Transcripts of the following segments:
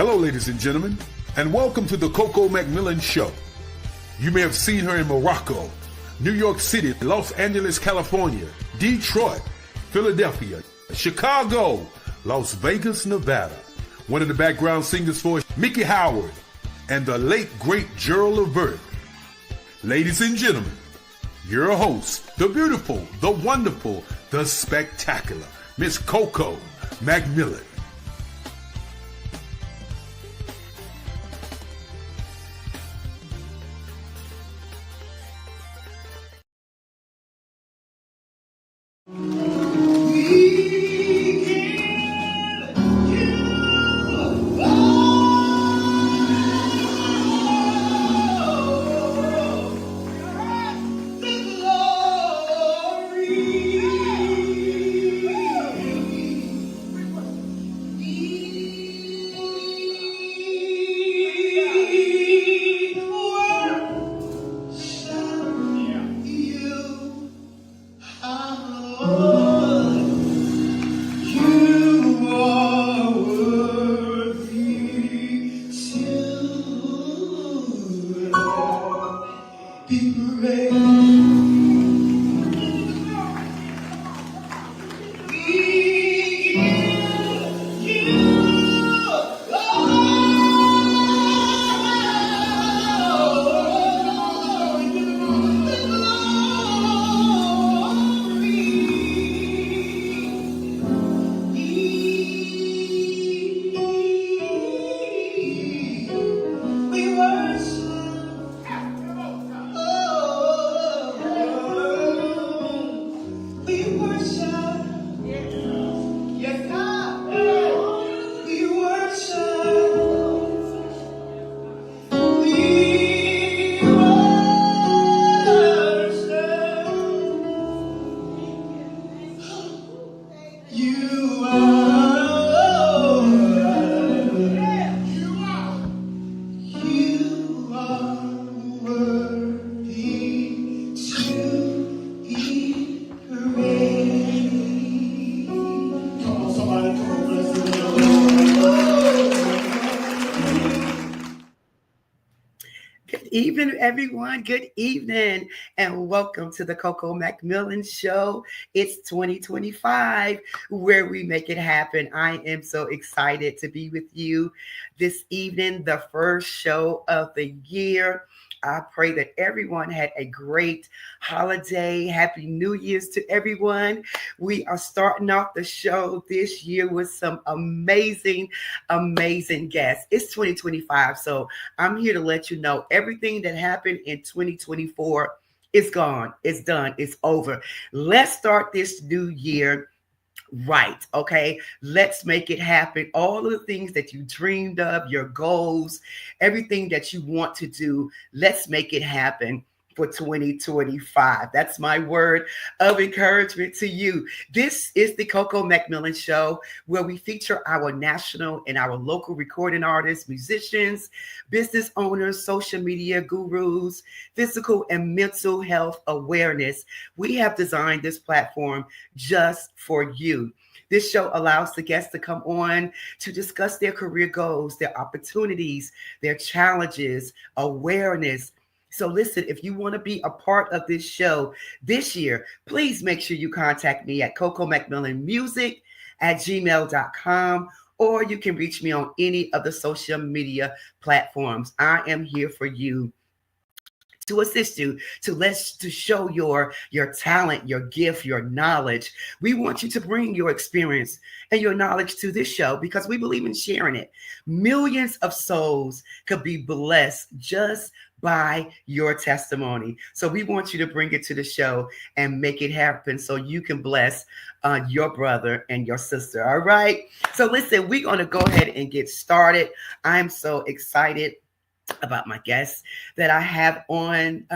Hello, ladies and gentlemen, and welcome to the Coco McMillan Show. You may have seen her in Morocco, New York City, Los Angeles, California, Detroit, Philadelphia, Chicago, Las Vegas, Nevada. One of the background singers for Mickey Howard and the late, great Gerald Levert. Ladies and gentlemen, your host, the beautiful, the wonderful, the spectacular, Miss Coco McMillan. Evening, everyone. Good evening, and welcome to the Coco McMillan Show. It's 2025, where we make it happen. I am so excited to be with you this evening, the first show of the year. I pray that everyone had a great holiday. Happy New Year's to everyone. We are starting off the show this year with some amazing guests. It's 2025, so I'm here to let you know everything that happened in 2024 is gone. It's done. It's over. Let's start this new year right. Okay. Let's make it happen. All of the things that you dreamed of, your goals, everything that you want to do, let's make it happen for 2025. That's my word of encouragement to you. This is the Coco McMillan Show, where we feature our national and our local recording artists, musicians, business owners, social media gurus, physical and mental health awareness. We have designed this platform just for you. This show allows the guests to come on to discuss their career goals, their opportunities, their challenges, awareness. So listen, if you want to be a part of this show this year, please make sure you contact me at cocomcmillanmusic@gmail.com, or you can reach me on any of the social media platforms. I am here for you to assist you, to show your talent, your gift, your knowledge. We want you to bring your experience and your knowledge to this show because we believe in sharing it. Millions of souls could be blessed just by your testimony. So we want you to bring it to the show and make it happen so you can bless your brother and your sister. All right. So listen, we're going to go ahead and get started. I'm so excited about my guest that I have on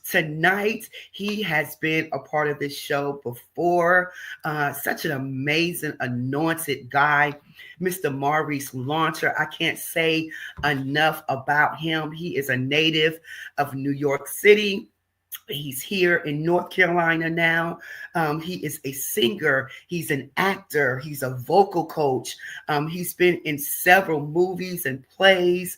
tonight. He has been a part of this show before. Such an amazing, anointed guy, Mr. Maurice Launcher. I can't say enough about him. He is a native of New York City. He's here in North Carolina now. He is a singer. He's an actor. He's a vocal coach. He's been in several movies and plays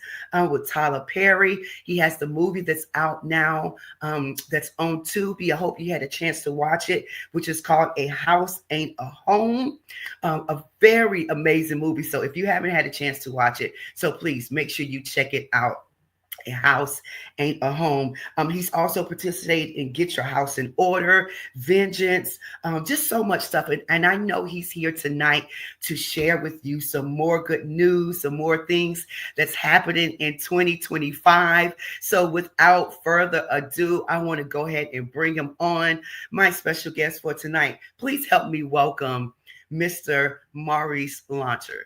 with Tyler Perry. He has the movie that's out now that's on Tubi. I hope you had a chance to watch it, which is called A House Ain't a Home. A very amazing movie. So if you haven't had a chance to watch it, so please make sure you check it out. A house ain't a home. He's also participated in Get Your House in Order, Vengeance, just so much stuff. And I know he's here tonight to share with you some more good news, some more things that's happening in 2025. So without further ado, I want to go ahead and bring him on, my special guest for tonight. Please help me welcome Mr. Maurice Launcher.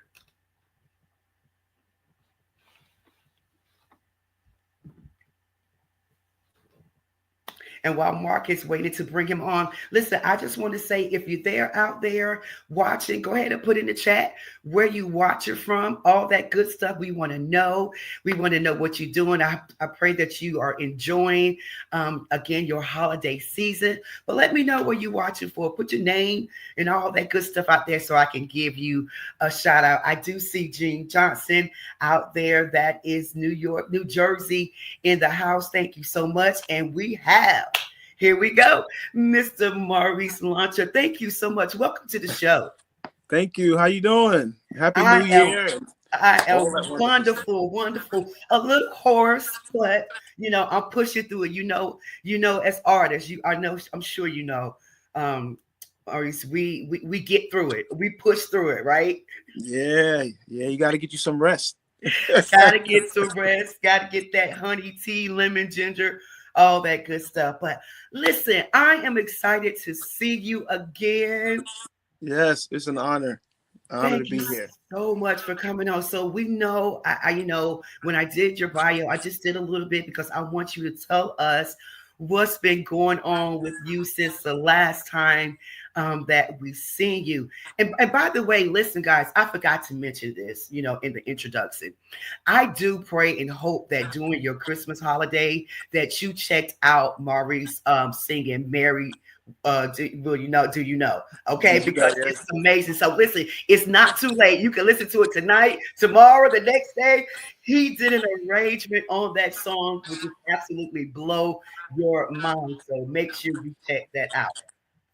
And while Mark is waiting to bring him on, listen, I just want to say if you're there out there watching, go ahead and put in the chat where you watch it from, all that good stuff. We want to know. We want to know what you're doing. I pray that you are enjoying, again, your holiday season. But let me know where you're watching for. Put your name and all that good stuff out there so I can give you a shout out. I do see Gene Johnson out there. That is New York, New Jersey in the house. Thank you so much. And we have, here we go, Mr. Maurice Launcher. Thank you so much. Welcome to the show. Thank you. How you doing? Happy New Year. I am wonderful, wonderful. A little hoarse, but I'm pushing through it. As artists, I'm sure Maurice, we get through it. We push through it, right? Yeah. You got to get you some rest. Gotta get some rest. Gotta get that honey tea, lemon, ginger, all that good stuff. But listen, I am excited to see you again. Yes, it's an honor. To be here. So much for coming on. So we know, when I did your bio, I just did a little bit because I want you to tell us what's been going on with you since the last time that we've seen you. And by the way, listen, guys, I forgot to mention this, in the introduction. I do pray and hope that during your Christmas holiday that you checked out Maurice singing Mary. Do you know? Okay, because it's amazing. So listen, it's not too late. You can listen to it tonight, tomorrow, the next day. He did an arrangement on that song, which is absolutely blow your mind. So make sure you check that out.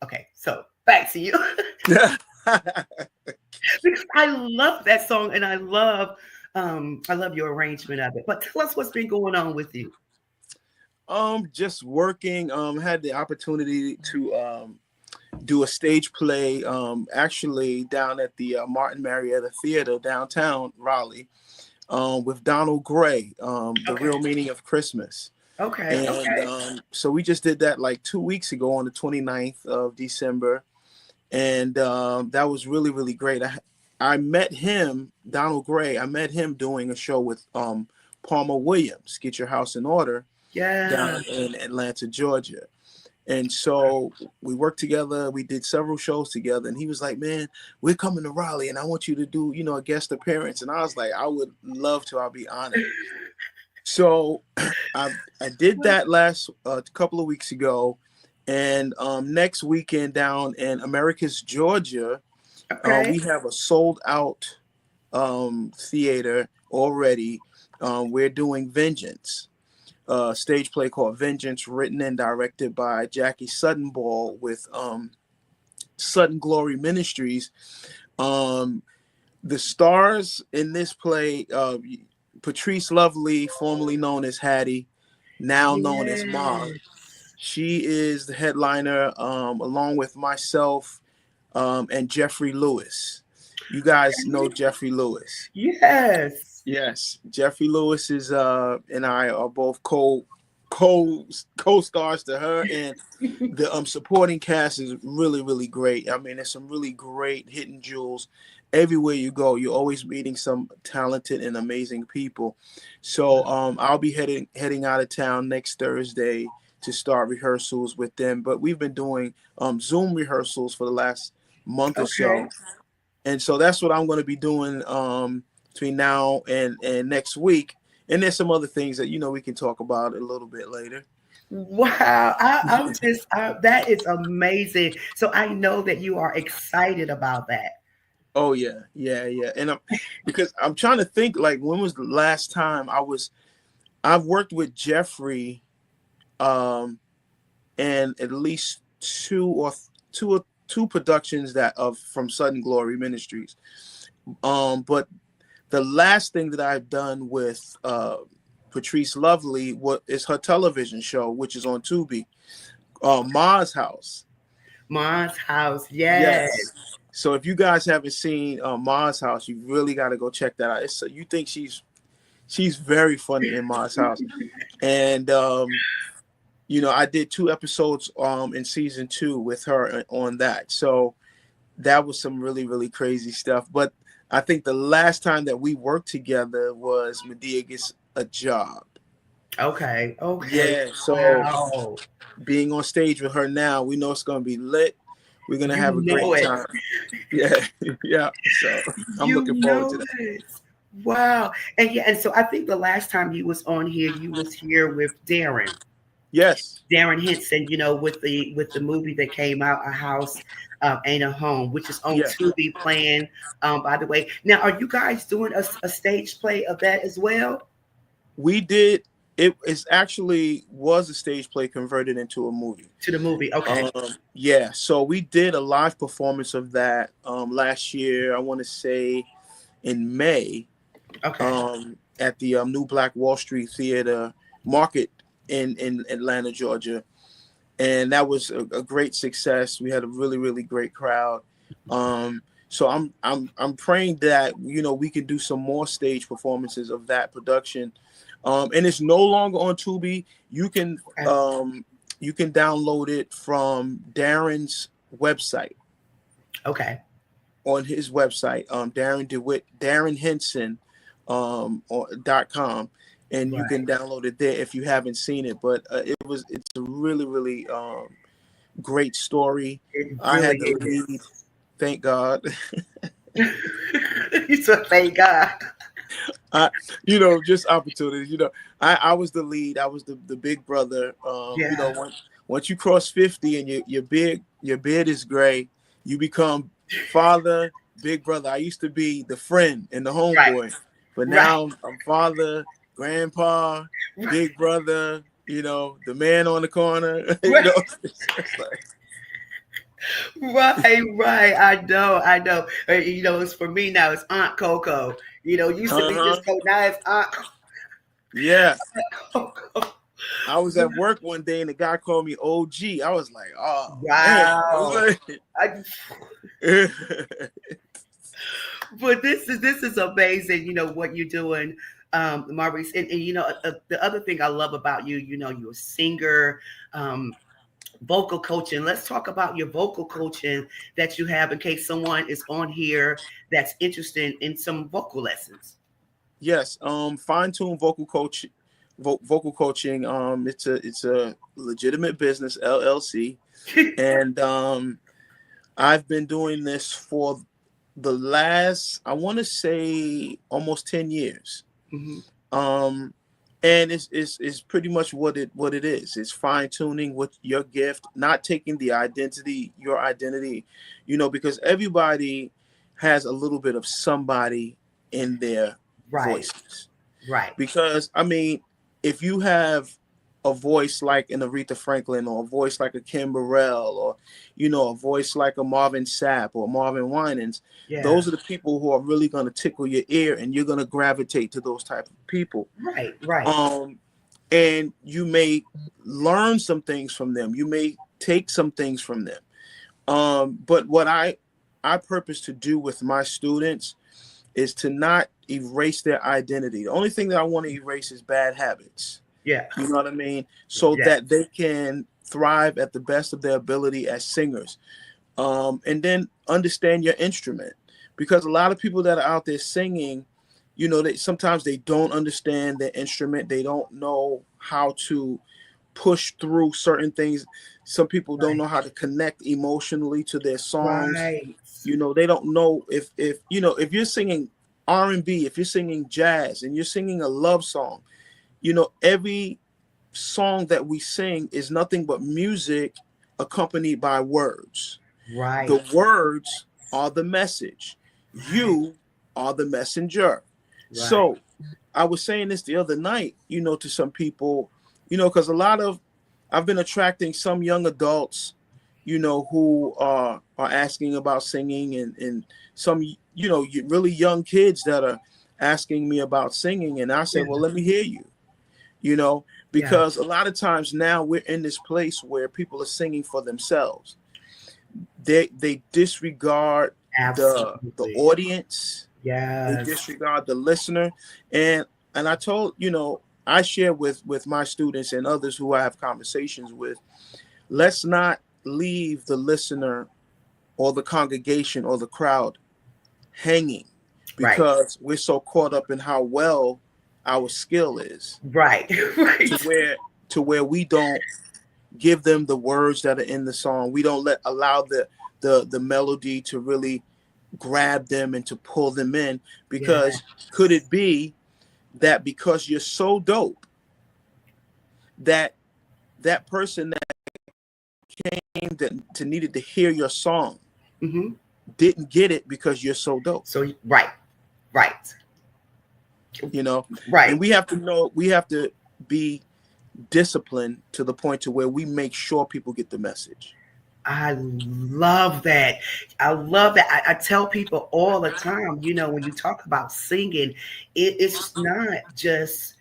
Okay, so back to you. Because I love that song and I love your arrangement of it. But tell us what's been going on with you. Just working. Had the opportunity to do a stage play actually down at the Martin Marietta Theater downtown Raleigh with Donald Gray, The Real Meaning of Christmas. Okay. So we just did that like 2 weeks ago on the 29th of December. And that was really, really great. I met him, Donald Gray, doing a show with Palmer Williams, Get Your House in Order, down in Atlanta, Georgia. And so we worked together. We did several shows together. And he was like, man, we're coming to Raleigh and I want you to do, a guest appearance. And I was like, I would love to. I'll be honored. So I did that last couple of weeks ago. And next weekend down in Americus, Georgia, we have a sold out theater already. We're doing Vengeance, a stage play called Vengeance, written and directed by Jackie Sutton Ball with Sutton Glory Ministries. The stars in this play, Patrice Lovely, formerly known as Hattie, now known as Mom. She is the headliner, along with myself and Jeffrey Lewis. You guys know Jeffrey Lewis. Yes. Jeffrey Lewis is and I are both co-stars to her, and the supporting cast is really, really great. I mean, there's some really great hidden jewels everywhere you go. You're always meeting some talented and amazing people. So I'll be heading out of town next Thursday to start rehearsals with them. But we've been doing Zoom rehearsals for the last month or so. And so that's what I'm going to be doing between now and next week. And there's some other things that, we can talk about a little bit later. Wow, I'm just that is amazing. So I know that you are excited about that. Oh yeah, yeah, yeah. And because I'm trying to think, like, when was the last time I've worked with Jeffrey, um, and at least two productions that of from Sudden Glory Ministries. But the last thing that I've done with Patrice Lovely is her television show, which is on Tubi, Ma's House. Mom's house, yes. Yes. So if you guys haven't seen Ma's House, you really got to go check that out. You think she's very funny in Ma's House, and I did 2 episodes in season 2 with her on that. So that was some really, really crazy stuff. But I think the last time that we worked together was Medea Gets a Job. Okay, okay. Yeah. So Wow. being on stage with her now, we know it's going to be lit. We're going to You have a know great it. time. Yeah. Yeah. So I'm You looking forward to know that. it. Wow. And yeah, and so I think the last time you was on here, you was here with Darren. Yes. Darren Henson, with the movie that came out, A House Ain't a Home, which is on Yeah. Tubi playing. By the way, now are you guys doing a stage play of that as well? We did. It is actually was a stage play converted into a movie. To the movie, okay, Yeah. So we did a live performance of that last year. I want to say in May, okay, at the New Black Wall Street Theater Market in Atlanta, Georgia, and that was a great success. We had a really, really great crowd. So I'm praying that we can do some more stage performances of that production. And it's no longer on Tubi. You can download it from Darren's website. okay. On his website, Darren Henson, .com, and you Right. can download it there if you haven't seen it. But it's a really, really great story. It I really had the lead, is. thank God. You said, thank God. Just opportunities. I was the lead. I was the big brother. Yeah. Once you cross 50 and your beard is gray, you become father, big brother. I used to be the friend and the Right. homeboy, but Right. now I'm father, grandpa, big brother. The man on the corner. Right. It's like, Right. I know. It's for me now. It's Aunt Coco. Used to be uh-huh. just Coco. Now it's Aunt Yeah. Coco. I was at work one day and the guy called me OG. I was like, oh man. Wow. I, Like, but this is amazing. What you're doing, Maurice. And the other thing I love about you, you're a singer. Vocal coaching. Let's talk about your vocal coaching that you have in case someone is on here that's interested in some vocal lessons. yes, fine-tune vocal coaching. It's a legitimate business, LLC, and I've been doing this for the last, I want to say, almost 10 years. Mm-hmm. And it's pretty much what it is. It's fine-tuning with your gift, not taking your identity, because everybody has a little bit of somebody in their Right. voices. Right. Because if you have a voice like an Aretha Franklin, or a voice like a Kim Burrell, or a voice like a Marvin Sapp or Marvin Winans, Yeah. those are the people who are really going to tickle your ear, and you're going to gravitate to those type of people. Right. And you may learn some things from them. You may take some things from them. But what I purpose to do with my students is to not erase their identity. The only thing that I want to erase is bad habits. Yeah. You know what I mean? So that they can thrive at the best of their ability as singers. And then understand your instrument. Because a lot of people that are out there singing, sometimes they don't understand their instrument. They don't know how to push through certain things. Some people don't know how to connect emotionally to their songs. Right. They don't know if you're singing R&B, if you're singing jazz and you're singing a love song, every song that we sing is nothing but music accompanied by words. Right. The words are the message. Right. You are the messenger. Right. So I was saying this the other night, to some people, because I've been attracting some young adults, who are asking about singing, and some, really young kids that are asking me about singing. And I said, well, let me hear you, because a lot of times now we're in this place where people are singing for themselves. They disregard the audience. They disregard the listener. And I told, I share with my students and others who I have conversations with, let's not leave the listener or the congregation or the crowd hanging because we're so caught up in how well our skill is. Right. To where we don't give them the words that are in the song. We don't allow the melody to really grab them and to pull them in, because could it be that because you're so dope that person that came to needed to hear your song didn't get it because you're so dope? So right. Right. And we have to be disciplined to the point to where we make sure people get the message. I love that. I tell people all the time, when you talk about singing, it's not just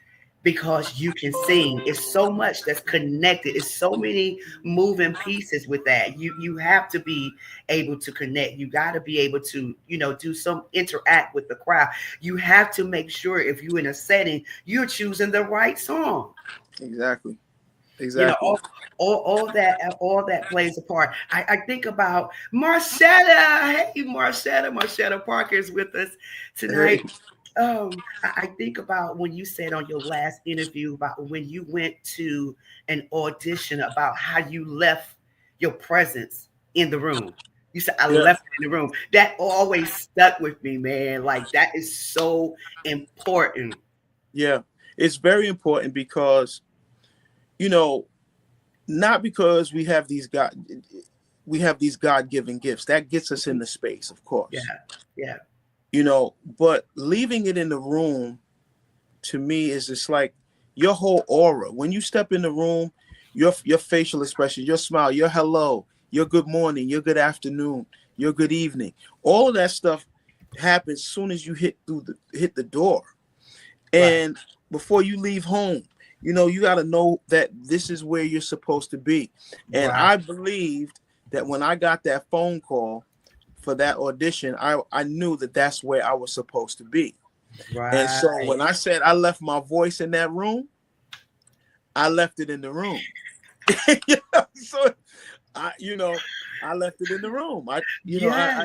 because you can sing. It's so much that's connected. It's so many moving pieces with that. You have to be able to connect. You got to be able to, do some interact with the crowd. You have to make sure if you're in a setting, you're choosing the right song. Exactly. All that plays a part. I think about Marcetta. Hey, Marcetta Parker is with us tonight. Hey. I think about when you said on your last interview about when you went to an audition, about how you left your presence in the room. You said, I left it in the room. That always stuck with me, man. Like, that is so important. Yeah, it's very important because, not because we have these God-given gifts. That gets us in the space, of course. Yeah. But leaving it in the room, to me, is just like your whole aura. When you step in the room, your facial expression, your smile, your hello, your good morning, your good afternoon, your good evening, all of that stuff happens as soon as you hit the door. And before you leave home, you got to know that this is where you're supposed to be. And I believed that when I got that phone call for that audition, I knew that that's where I was supposed to be. And so when I said I left my voice in that room, I left it in the room. So I left it in the room. I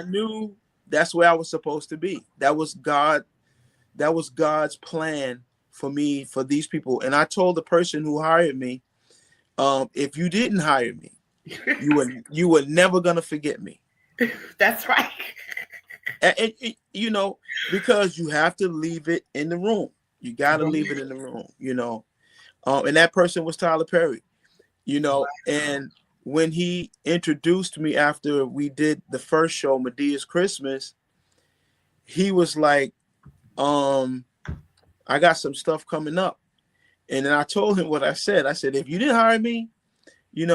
knew that's where I was supposed to be. That was God's plan for me, for these people. And I told the person who hired me, if you didn't hire me, you were never gonna forget me. That's right. And because you have to leave it in the room. You got to leave it in the room. And that person was Tyler Perry. And when he introduced me after we did the first show, Medea's Christmas, he was like, I got some stuff coming up. And then I told him what I said. I said, if you didn't hire me, you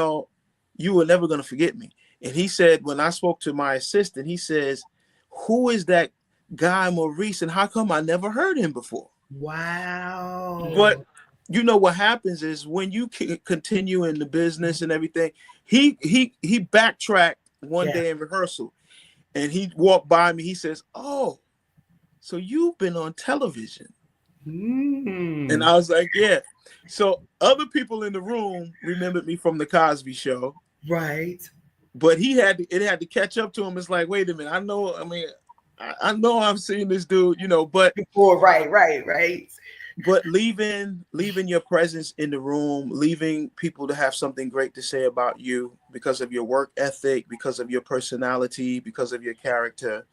were never going to forget me. And he said, when I spoke to my assistant, he says, who is that guy, Maurice? And how come I never heard him before? Wow. But what happens is when you continue in the business and everything, he backtracked one day in rehearsal, and he walked by me. He says, oh, so you've been on television. And I was like, yeah. So other people in the room remembered me from the Cosby Show. Right. But it had to catch up to him. It's like, wait a minute. I know I've seen this dude, but before, right. But leaving your presence in the room, leaving people to have something great to say about you because of your work ethic, because of your personality, because of your character,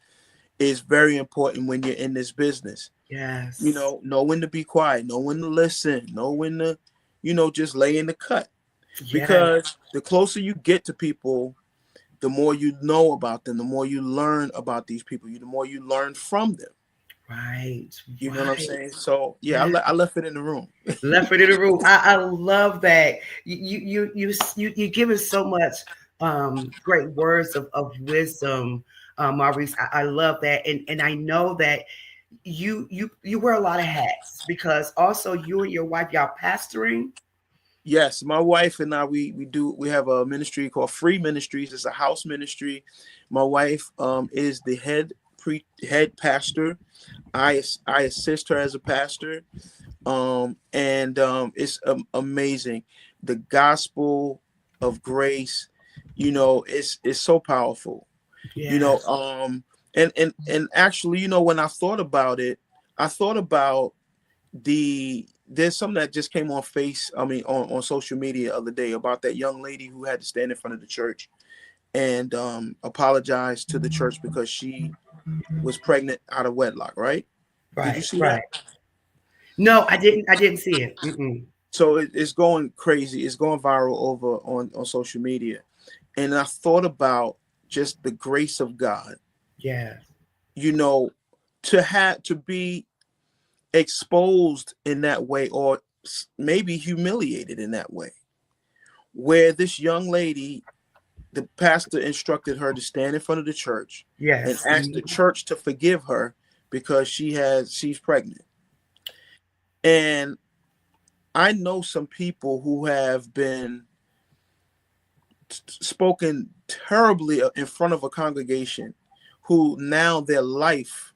is very important when you're in this business. Yes. Know when to be quiet, know when to listen, know when to, just lay in the cut. Yeah. Because the closer you get to people, the more you know about them, the more you learn about these people, the more you learn from them. Right. You know what I'm Right. saying? So yeah, Yeah. I left it in the room. Left it in the room. I love that. You give us so much great words of wisdom, Maurice. I love that. And I know that you wear a lot of hats because also you and your wife, y'all pastoring. Yes, my wife and I, we have a ministry called Free Ministries. It's a house ministry. My wife is the head pastor. I assist her as a pastor. And it's amazing. The gospel of grace, it's so powerful. Yeah. And actually, when I thought about it, I thought about there's something that just came on social media the other day about that young lady who had to stand in front of the church and apologize to the church because she was pregnant out of wedlock, right? Did you Right. see Right. that? No, I didn't. I didn't see it. Mm-mm. So it's going crazy. It's going viral over on social media. And I thought about just the grace of God, Yeah. you know, to be exposed in that way, or maybe humiliated in that way, where this young lady, the pastor instructed her to stand in front of the church and Yes. ask the church to forgive her because she's pregnant. And I know some people who have been spoken terribly in front of a congregation, who now their life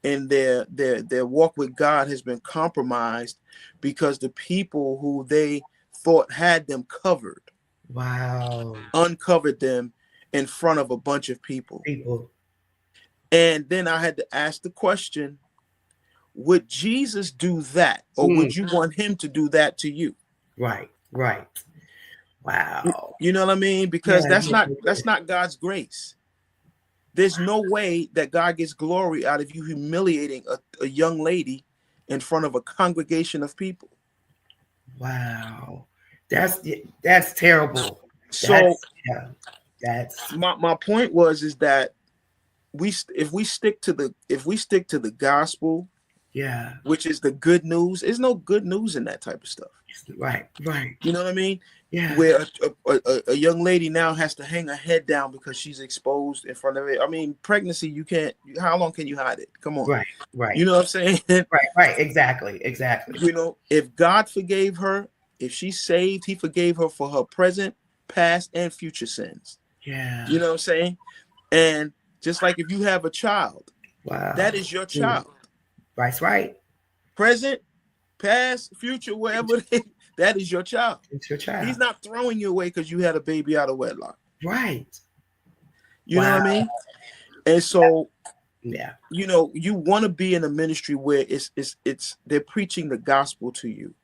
and their walk with God has been compromised because the people who they thought had them covered Wow. uncovered them in front of a bunch of people. People. And then I had to ask the question, would Jesus do that, or Mm. would you want him to do that to you? Right. Right. Wow. You know what I mean? Because Yeah. that's not God's grace. There's no way that God gets glory out of you humiliating a young lady in front of a congregation of people. Wow. That's terrible. So That's yeah. That's my point is that if we stick to the gospel, yeah. which is the good news, there's no good news in that type of stuff. Right. Right. You know what I mean? Yeah. Where a young lady now has to hang her head down because she's exposed in front of it. I mean, pregnancy, you can't. How long can you hide it? Come on. Right. Right. You know what I'm saying? Right. Right. Exactly. Exactly. If God forgave her, if she's saved, he forgave her for her present, past, and future sins. Yeah. You know what I'm saying? And just like if you have a child, Wow. that is your child. That's right. Present, past, future, wherever that is your child. It's your child. He's not throwing you away because you had a baby out of wedlock. Right. You know what I mean? And so, yeah, you want to be in a ministry where it's they're preaching the gospel to you.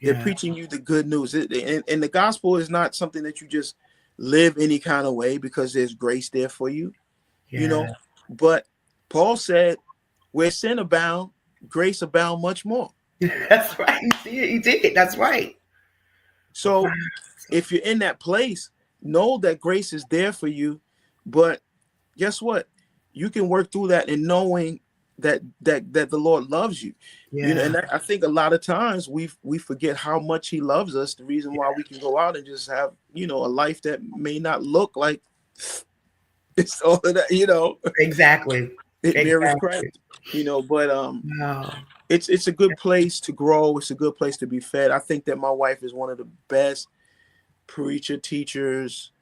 They're preaching you the good news. And the gospel is not something that you just live any kind of way because there's grace there for you. But Paul said, where sin abound, grace abound much more. That's right. He did. That's right. So if you're in that place, know that grace is there for you. But guess what? You can work through that in knowing that the Lord loves you. Yeah. And I think a lot of times we forget how much he loves us. The reason why we can go out and just have, a life that may not look like it's all of that, Exactly. It mirrors Christ, but wow. It's a good place to grow. It's a good place to be fed. I think that my wife is one of the best preacher teachers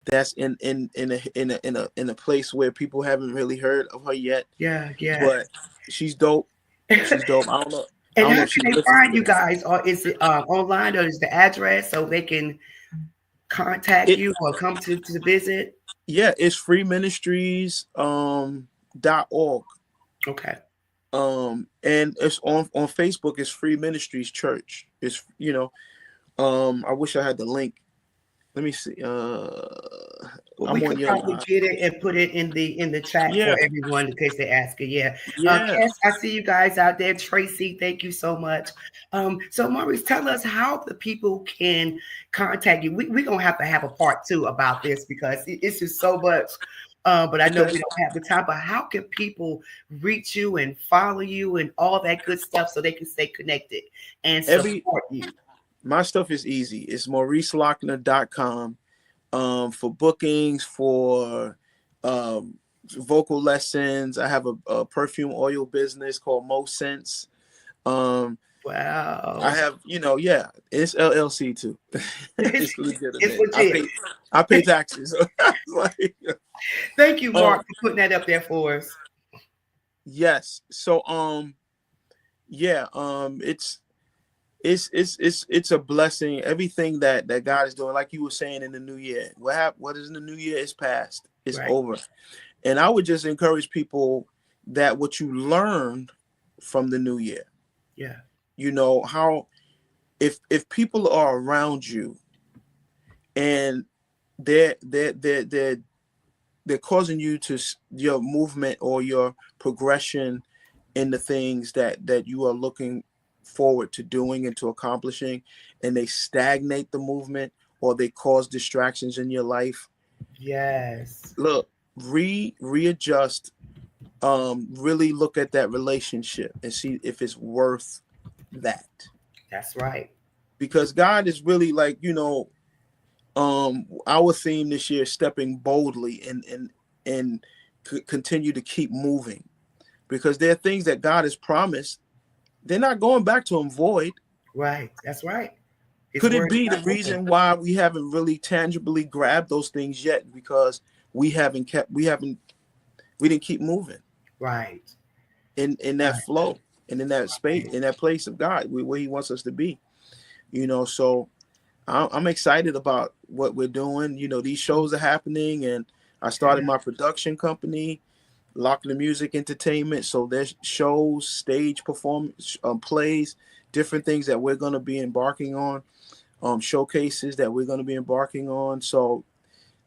that's in a place where people haven't really heard of her yet. Yeah. But she's dope. She's dope. I don't know. And how can they find you guys? Or is it online, or is the address so they can contact you or come to visit? Yeah, it's freeministries.org. Okay. And it's on Facebook. It's Free Ministries Church. It's I wish I had the link. Let me see. Well, I'm we on could your probably line. get it and put it in the chat Yeah, for everyone in case they ask it. Yeah. yeah. Cass, I see you guys out there. Tracy, thank you so much. So Maurice, tell us how the people can contact you. We're gonna have a part two about this because it's just so much. But I know Okay. we don't have the time. But how can people reach you and follow you and all that good stuff so they can stay connected and Every support you? My stuff is easy. It's mauricelochner.com. For bookings, for vocal lessons. I have a perfume oil business called Mo Sense. Um, I Wow. have, yeah, it's LLC too. It's, It's it's legitimate. I legit. pay, I pay taxes. Like, Thank you, um, Mark, for putting that up there for us. yes. So, yeah, it's a blessing. Everything that God is doing, like you were saying in the new year. What is in the new year is past. It's Right. over. And I would just encourage people that what you learned from the new year, Yeah. how if people are around you and they're causing you to your movement or your progression in the things that you are looking forward to doing and to accomplishing, and they stagnate the movement or they cause distractions in your life, Yes. look, readjust, really look at that relationship and see if it's worth that, That's right. because God is really like, our theme this year is stepping boldly and continue to keep moving, because there are things that God has promised. They're not going back to him void. Right. That's right. His Could it word is be the not broken. reason why we haven't really tangibly grabbed those things yet? Because we didn't keep moving Right. in that Right. flow and in that space, in that place of God, where he wants us to be. So I'm excited about what we're doing. These shows are happening, and I started Yeah. my production company, Lochner Music Entertainment. So there's shows, stage performance, plays, different things that we're going to be embarking on, showcases that we're going to be embarking on. So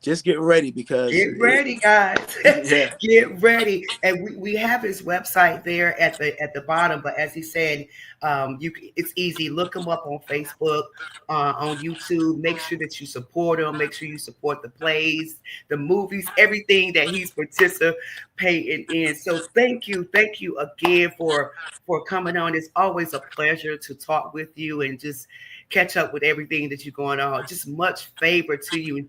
just get ready, because Get ready, guys. yeah, Get ready. And we have his website there at the bottom. But as he said, it's easy. Look him up on Facebook, on YouTube. Make sure that you support him. Make sure you support the plays, the movies, everything that he's participating in. So thank you again for coming on. It's always a pleasure to talk with you and just catch up with everything that you're going on. Just much favor to you in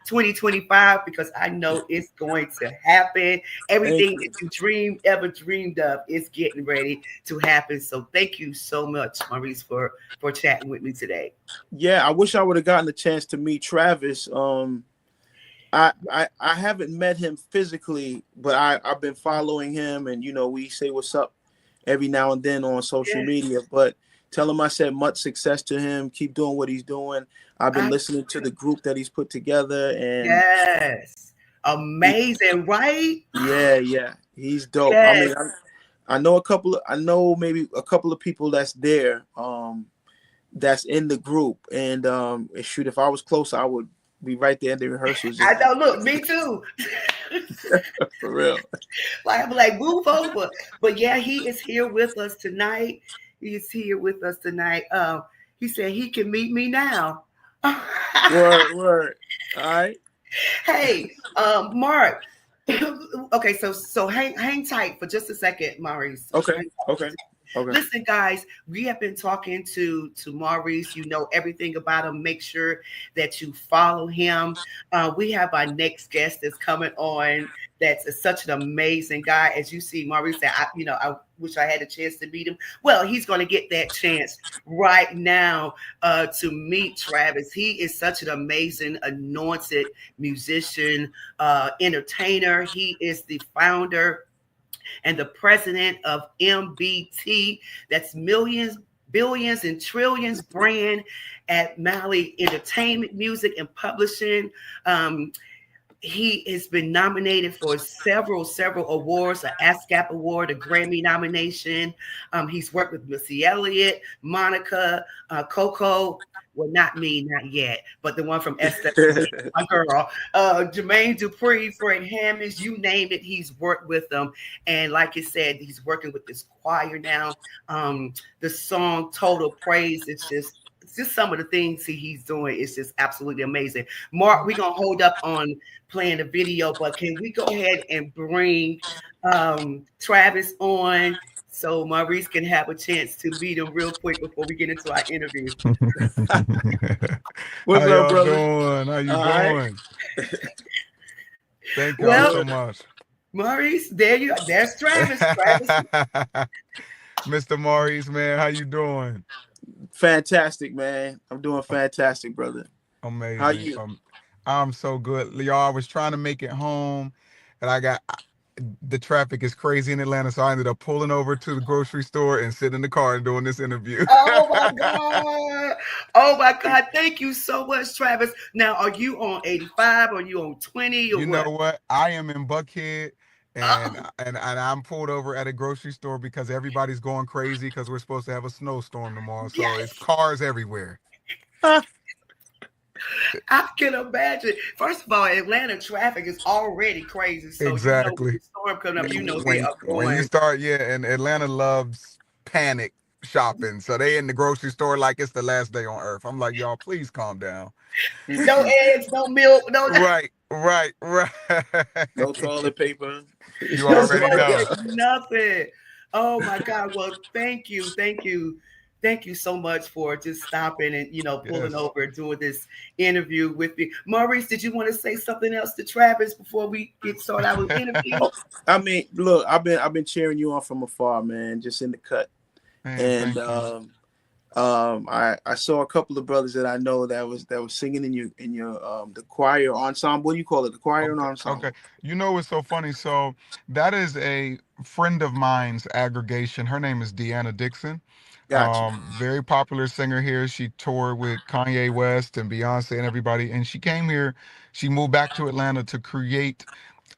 2025, because I know it's going to happen. thank Everything you. that you ever dreamed of is getting ready to happen. So thank you so much, Maurice, for chatting with me today. Yeah, I wish I would have gotten the chance to meet Travis. I haven't met him physically, but I've been following him, and we say what's up every now and then on social Yeah, media. But tell him I said much success to him. Keep doing what he's doing. I've been I, listening to the group that he's put together, and yes, he, amazing, right? yeah, he's dope. I Yes, mean, I know maybe a couple of people that's there, that's in the group, and shoot, if I was closer, I would be right there in the rehearsals, I just know. Look, me too. for real. Like I'm like, move over. But yeah, he is here with us tonight. He is here with us tonight. He said he can meet me now. Word. All right. Hey, Mark. Okay, so hang tight for just a second, Maurice. Okay. Hang tight for Okay. just- Okay. Listen, guys, we have been talking to Maurice. You know everything about him. Make sure that you follow him. We have our next guest that's coming on. That's such an amazing guy. As you see, Maurice said, I wish I had a chance to meet him. Well, he's going to get that chance right now to meet Travis. He is such an amazing, anointed musician, entertainer. He is the founder and the president of MBT. That's Millions, Billions, and Trillions brand at Mally Entertainment, Music, and Publishing. Um, he has been nominated for several awards, an ASCAP award, a Grammy nomination. He's worked with Missy Elliott, Monica, Coco. Well, not me, not yet, but the one from SWV, my girl, Jermaine Dupri, Fred Hammonds, you name it, he's worked with them. And like I said, he's working with this choir now. The song Total Praise, it's just some of the things he's doing. It's just absolutely amazing. Mark, we're going to hold up on playing the video, but can we go ahead and bring Travis on so Maurice can have a chance to meet him real quick before we get into our interview? What's How up, y'all brother? doing? How you doing? Thank y'all Well, so much. Maurice, there's Travis. Mr. Maurice, man, how you doing? Fantastic, man. I'm doing fantastic, brother. Amazing. How you? I'm so good. Y'all, I was trying to make it home, and the traffic is crazy in Atlanta, so I ended up pulling over to the grocery store and sitting in the car and doing this interview. Oh my God. Oh my God. Thank you so much, Travis. Now, are you on 85? Are you on 20 or You what? know what? I am in Buckhead. And I'm pulled over at a grocery store because everybody's going crazy because we're supposed to have a snowstorm tomorrow. So Yes. it's cars everywhere. I can imagine. First of all, Atlanta traffic is already crazy. So Exactly. with the storm coming up, they are When you going. start, and Atlanta loves panic shopping. So they in the grocery store like it's the last day on earth. I'm like, y'all, please calm down. No eggs, no milk, no Right. No toilet paper. You already know. nothing. Oh my God. Well, thank you. Thank you so much for just stopping and pulling Yes. over and doing this interview with me. Maurice, did you want to say something else to Travis before we get started our interview? I mean, look, I've been cheering you on from afar, man, just in the cut. Man, And I saw a couple of brothers that I know that was singing in your the choir ensemble. What do you call it? The choir and ensemble. Okay. You know what's so funny? So that is a friend of mine's aggregation. Her name is Deanna Dixon. Gotcha. Very popular singer here. She toured with Kanye West and Beyonce and everybody. And she came here. She moved back to Atlanta to create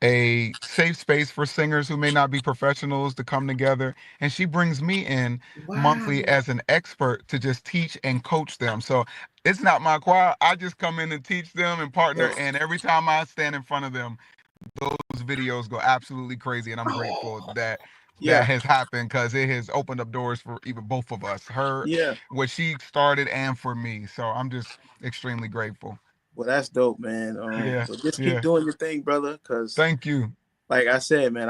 a safe space for singers who may not be professionals to come together. And she brings me in Wow. monthly as an expert to just teach and coach them. So it's not my choir. I just come in and teach them and partner. And every time I stand in front of them, those videos go absolutely crazy. And I'm grateful that Yeah. has happened because it has opened up doors for even both of us, her, Yeah. what she started, and for me. So I'm just extremely grateful. Well, that's dope, man. Yeah. So just keep Yeah. doing your thing, brother. Because, Thank you. like I said, man,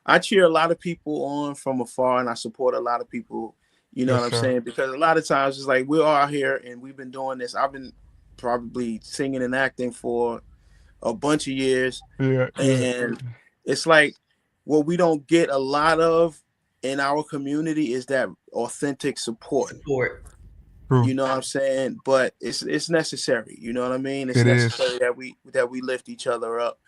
I cheer a lot of people on from afar, and I support a lot of people. You know Yes, what I'm sir. saying? Because a lot of times it's like we're all here and we've been doing this. I've been probably singing and acting for a bunch of years, Yeah. and it's like what we don't get a lot of in our community is that authentic support. True. You know what I'm saying? But it's necessary. You know what I mean? It's It is. necessary that we lift each other up.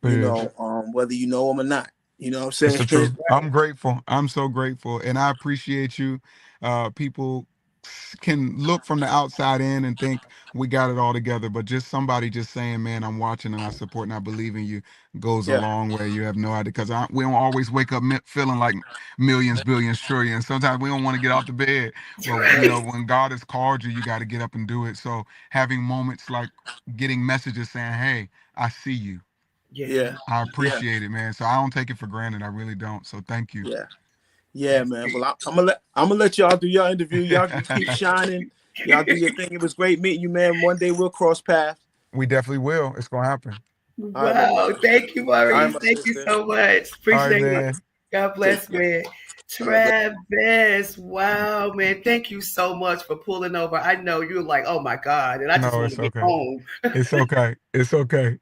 It You is. know, whether you know them or not. You know what I'm It's saying? the truth. I'm grateful. I'm so grateful. And I appreciate you. People can look from the outside in and think we got it all together, but just somebody just saying, man, I'm watching and I support and I believe in you goes a Yeah. long way. You have no idea. Because we don't always wake up feeling like millions, billions, trillions. Sometimes we don't want to get off the bed. But, when God has called you, you got to get up and do it. So having moments like getting messages saying, hey, I see you. Yeah. I appreciate it, man. So I don't take it for granted. I really don't. So thank you. Yeah, man. Well, I'm gonna let y'all do your interview. Y'all just keep shining. Y'all do your thing. It was great meeting you, man. One day we'll cross paths. We definitely will. It's gonna happen. Wow. Thank you, Maurice. Thank you so much. Appreciate it. God bless, man. Travis, wow, man. Thank you so much for pulling over. I know you're like, oh my God. And I just want to get home. It's okay. It's okay.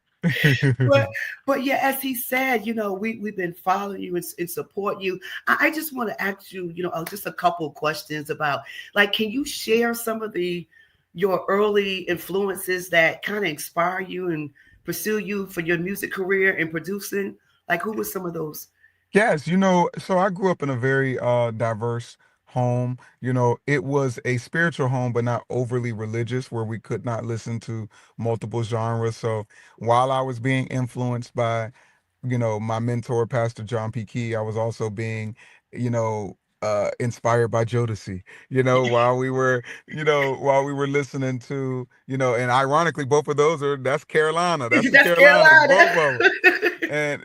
But yeah, as he said, we've been following you and support you. I just want to ask you, just a couple of questions about, like, can you share some of your early influences that kind of inspire you and pursue you for your music career and producing? Like, who were some of those? Yes, so I grew up in a very diverse home. It was a spiritual home, but not overly religious, where we could not listen to multiple genres. So while I was being influenced by, my mentor, Pastor John P. Key, I was also being, inspired by Jodeci, while we were listening to, and ironically, both of those that's Carolina. That's the That's Carolinas, both Carolina. of them. And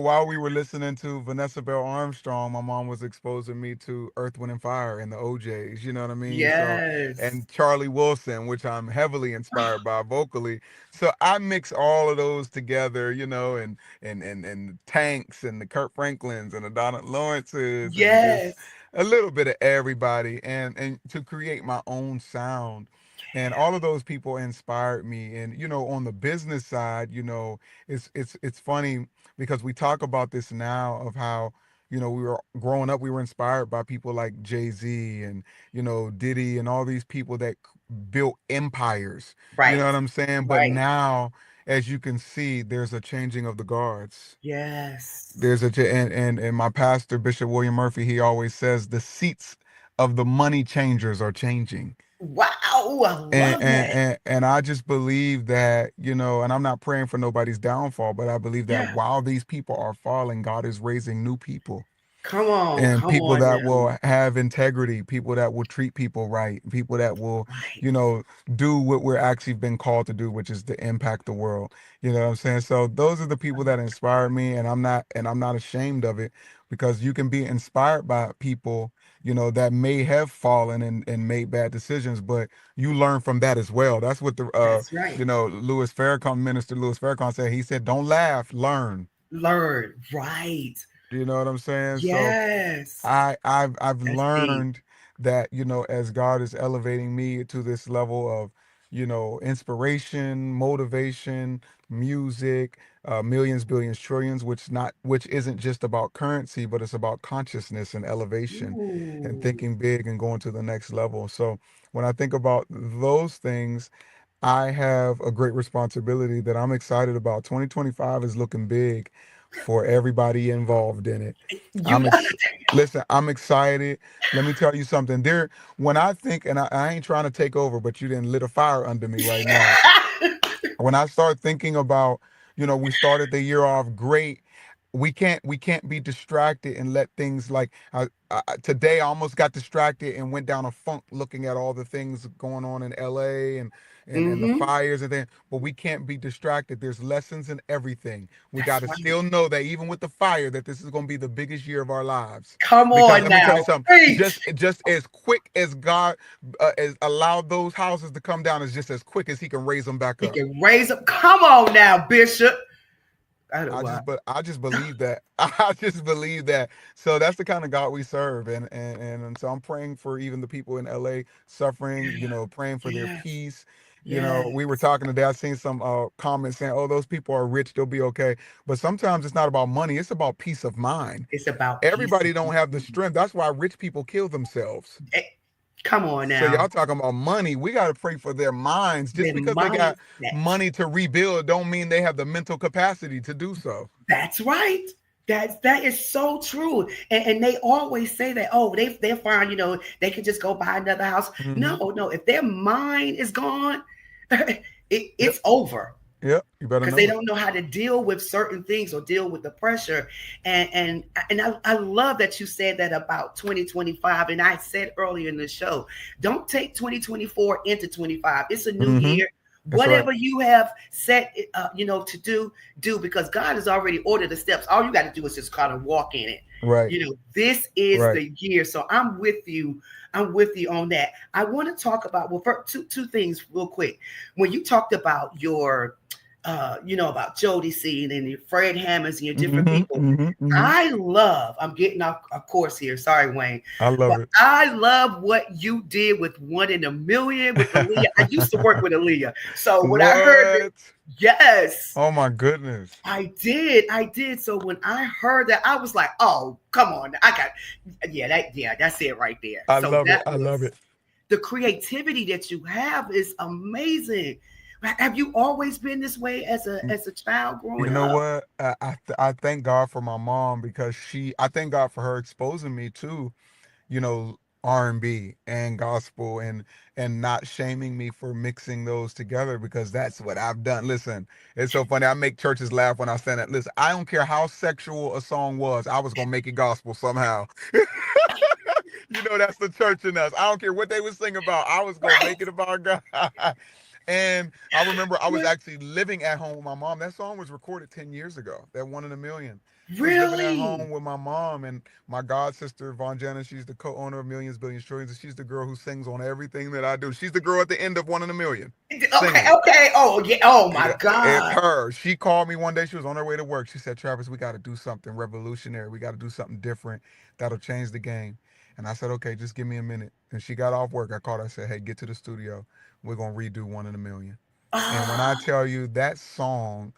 while we were listening to Vanessa Bell Armstrong, my mom was exposing me to Earth, Wind and Fire and the OJs. You know what I mean? So, Yes. and Charlie Wilson, which I'm heavily inspired by vocally. So I mix all of those together, and Tanks and the Kurt Franklins and the Donna Lawrences and just Yes. a little bit of everybody, and to create my own sound. And all of those people inspired me. And on the business side, it's funny because we talk about this now of how we were growing up, we were inspired by people like Jay-Z and Diddy and all these people that built empires. You know Right. what I'm saying? But Right. now, as you can see, there's a changing of the guards. Yes. And my pastor, Bishop William Murphy, he always says the seats of the money changers are changing. Wow. I and love and that. and, and I just believe that, and I'm not praying for nobody's downfall, but I believe that Yeah. while these people are falling, God is raising new people, Come on. and Come people on that now. will have integrity, people that will treat people right, people that will, Right. you know, do what we're actually been called to do, which is to impact the world. You know what I'm saying? So those are the people that inspire me, and I'm not ashamed of it, because you can be inspired by people, that may have fallen and made bad decisions, but you learn from that as well. That's what the That's right. Minister Louis Farrakhan said. He said, "Don't laugh, learn." Learn. Right. You know what I'm saying? So Yes. I've That's deep. learned that, as God is elevating me to this level of, inspiration, motivation, music, millions, billions, trillions, which isn't just about currency, but it's about consciousness and elevation and Ooh. thinking big and going to the next level. So when I think about those things, I have a great responsibility that I'm excited about. 2025 is looking big for everybody involved in it. You I'm ex- Listen, I'm excited. Let me tell you something. When I think, and I ain't trying to take over, but you didn't lit a fire under me right now. When I start thinking about, we started the year off great. We can't be distracted and let things like today I almost got distracted and went down a funk looking at all the things going on in LA and the Mm-hmm. fires and then, but we can't be distracted. There's lessons in everything. We got That's to right. still know that even with the fire, that this is going to be the biggest year of our lives. Come Because on let me tell now. you something, Preach. just as quick as God has allowed those houses to come down, is just as quick as he can raise them back He up. can raise up. Come on now, Bishop. I don't know. I just believe that. I just believe that. So that's the kind of God we serve, and so I'm praying for even the people in LA suffering. Praying for their Yes. peace. We were Yes. talking today. I seen some comments saying, "Oh, those people are rich; they'll be okay." But sometimes it's not about money; it's about peace of mind. It's about peace. Everybody don't have the strength. That's why rich people kill themselves. Eh, come on So now. y'all talking about money? We got to pray for their minds. Just The because they got mindset. money to rebuild, don't mean they have the mental capacity to do so. That's right. That is so true. And they always say that, oh, they're fine, they can just go buy another house. No, Hmm. no, if their mind is gone, Yep. it's over. Yep. You better Because they know it. don't know how to deal with certain things or deal with the pressure. And I love that you said that about 2025. And I said earlier in the show, don't take 2024 into 25. It's a new Hmm. year. That's right. Whatever you have set, to do, because God has already ordered the steps. All you got to do is just kind of walk in it. Right. This is Right. the year. So I'm with you. I'm with you on that. I want to talk about, well, first, two things real quick. When you talked about about Jody Seed and your Fred Hammonds and your different Hmm. people. Hmm. Hmm. I'm getting off a course here. Sorry, Wayne. I love But it. I love what you did with One in a Million with Aaliyah. I used to work with Aaliyah. So when I heard that, What? yes, Oh my goodness. I did. I did. So when I heard that, I was like, oh, come on. That's it right there. I So love it. that I love was it. the creativity that you have is amazing. Have you always been this way as a child You growing know up? what? I thank God for my mom, because I thank God for her exposing me to, R&B and gospel, and not shaming me for mixing those together, because that's what I've done. Listen, it's so funny. I make churches laugh when I say that. Listen, I don't care how sexual a song was, I was gonna make it gospel somehow. You know, that's the church in us. I don't care what they would sing about. I was gonna Right. make it about God. And I remember I was actually living at home with my mom. That song was recorded 10 years ago. That One in a Million. I was living at home Really? with my mom and my god sister Von Jenna. She's the co-owner of Millions, Billions, Trillions. And she's the girl who sings on everything that I do. She's the girl at the end of One in a Million, Okay, singing. okay. Oh, yeah. Oh my Yeah, it's God. her. She called me one day. She was on her way to work. She said, "Travis, we got to do something revolutionary. We got to do something different that'll change the game." And I said, "Okay, just give me a minute." And she got off work. I called her. I said, "Hey, get to the studio. We're gonna redo One in a Million." And when I Ah, tell you, that song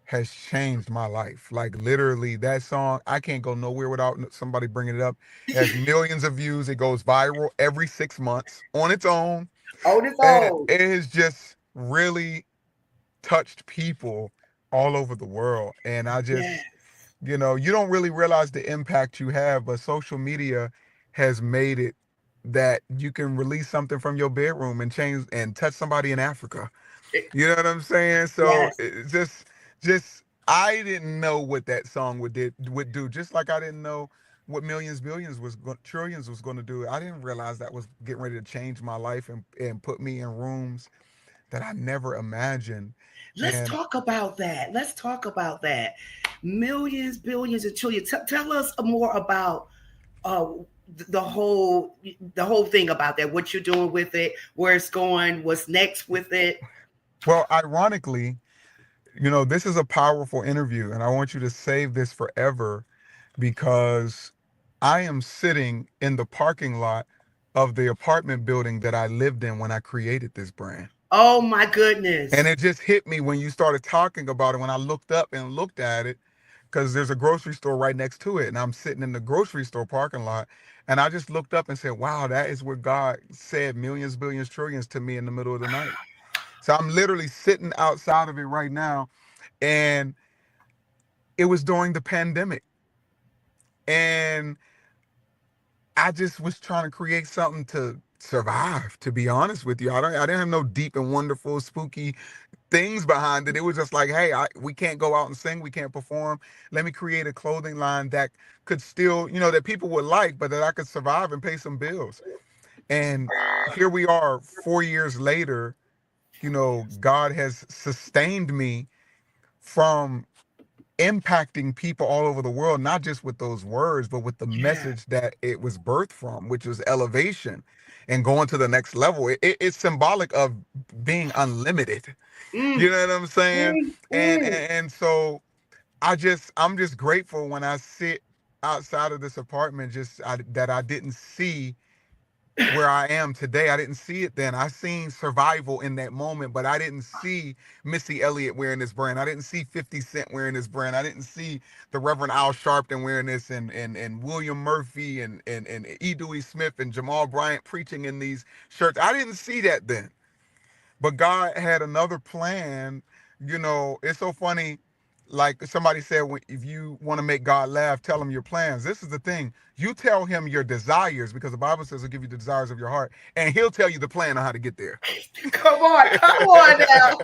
has changed my life, like literally, that song, I can't go nowhere without somebody bringing it up. It has millions of views. It goes viral every 6 months on its own. on its And own. it has just really touched people all over the world. And I Yes. just, you don't really realize the impact you have, but social media has made it that you can release something from your bedroom and change and touch somebody in Africa. You know what I'm saying? So Yes. it's just I didn't know what that song would do. Just like I didn't know what millions, billions trillions was going to do. I didn't realize that was getting ready to change my life and put me in rooms that I never imagined. Let's And talk about that. Let's talk about that. Millions, billions, and trillions. Tell us more about uh, the whole thing about that. What you're doing with it, where it's going, what's next with it. well, ironically, this is a powerful interview, and I want you to save this forever, because I am sitting in the parking lot of the apartment building that I lived in when I created this brand. Oh my And goodness. it just hit me when you started talking about it, when I looked up and looked at it, because there's a grocery store right next to it. And I'm sitting in the grocery store parking lot. And I just looked up and said, wow, that is what God said millions, billions, trillions to me in the middle of the night. So I'm literally sitting outside of it right now. And it was during the pandemic. And I just was trying to create something to survive, to be honest with you. I didn't have no deep and wonderful, spooky things behind it. It was just like, hey, we can't go out and sing, we can't perform. Let me create a clothing line that could still, that people would like, but that I could survive and pay some bills. And here we are 4 years later, God has sustained me from impacting people all over the world, not just with those words, but with the Yeah. message that it was birthed from, which was elevation and going to the next level. It's symbolic of being unlimited. You Mm, know what I'm saying? mm, And and, mm. and so I'm just grateful when I sit outside of this apartment, that I didn't see where I am today. I didn't see it then. I seen survival in that moment, but I didn't see Missy Elliott wearing this brand. I didn't see 50 Cent wearing this brand. I didn't see the Reverend Al Sharpton wearing this, and William Murphy and E. Dewey Smith and Jamal Bryant preaching in these shirts. I didn't see that then. But God had another plan. It's so funny. Like somebody said, if you want to make God laugh, tell him your plans. This is the thing. You tell him your desires, because the Bible says he'll give you the desires of your heart, and he'll tell you the plan on how to get there. Come on now.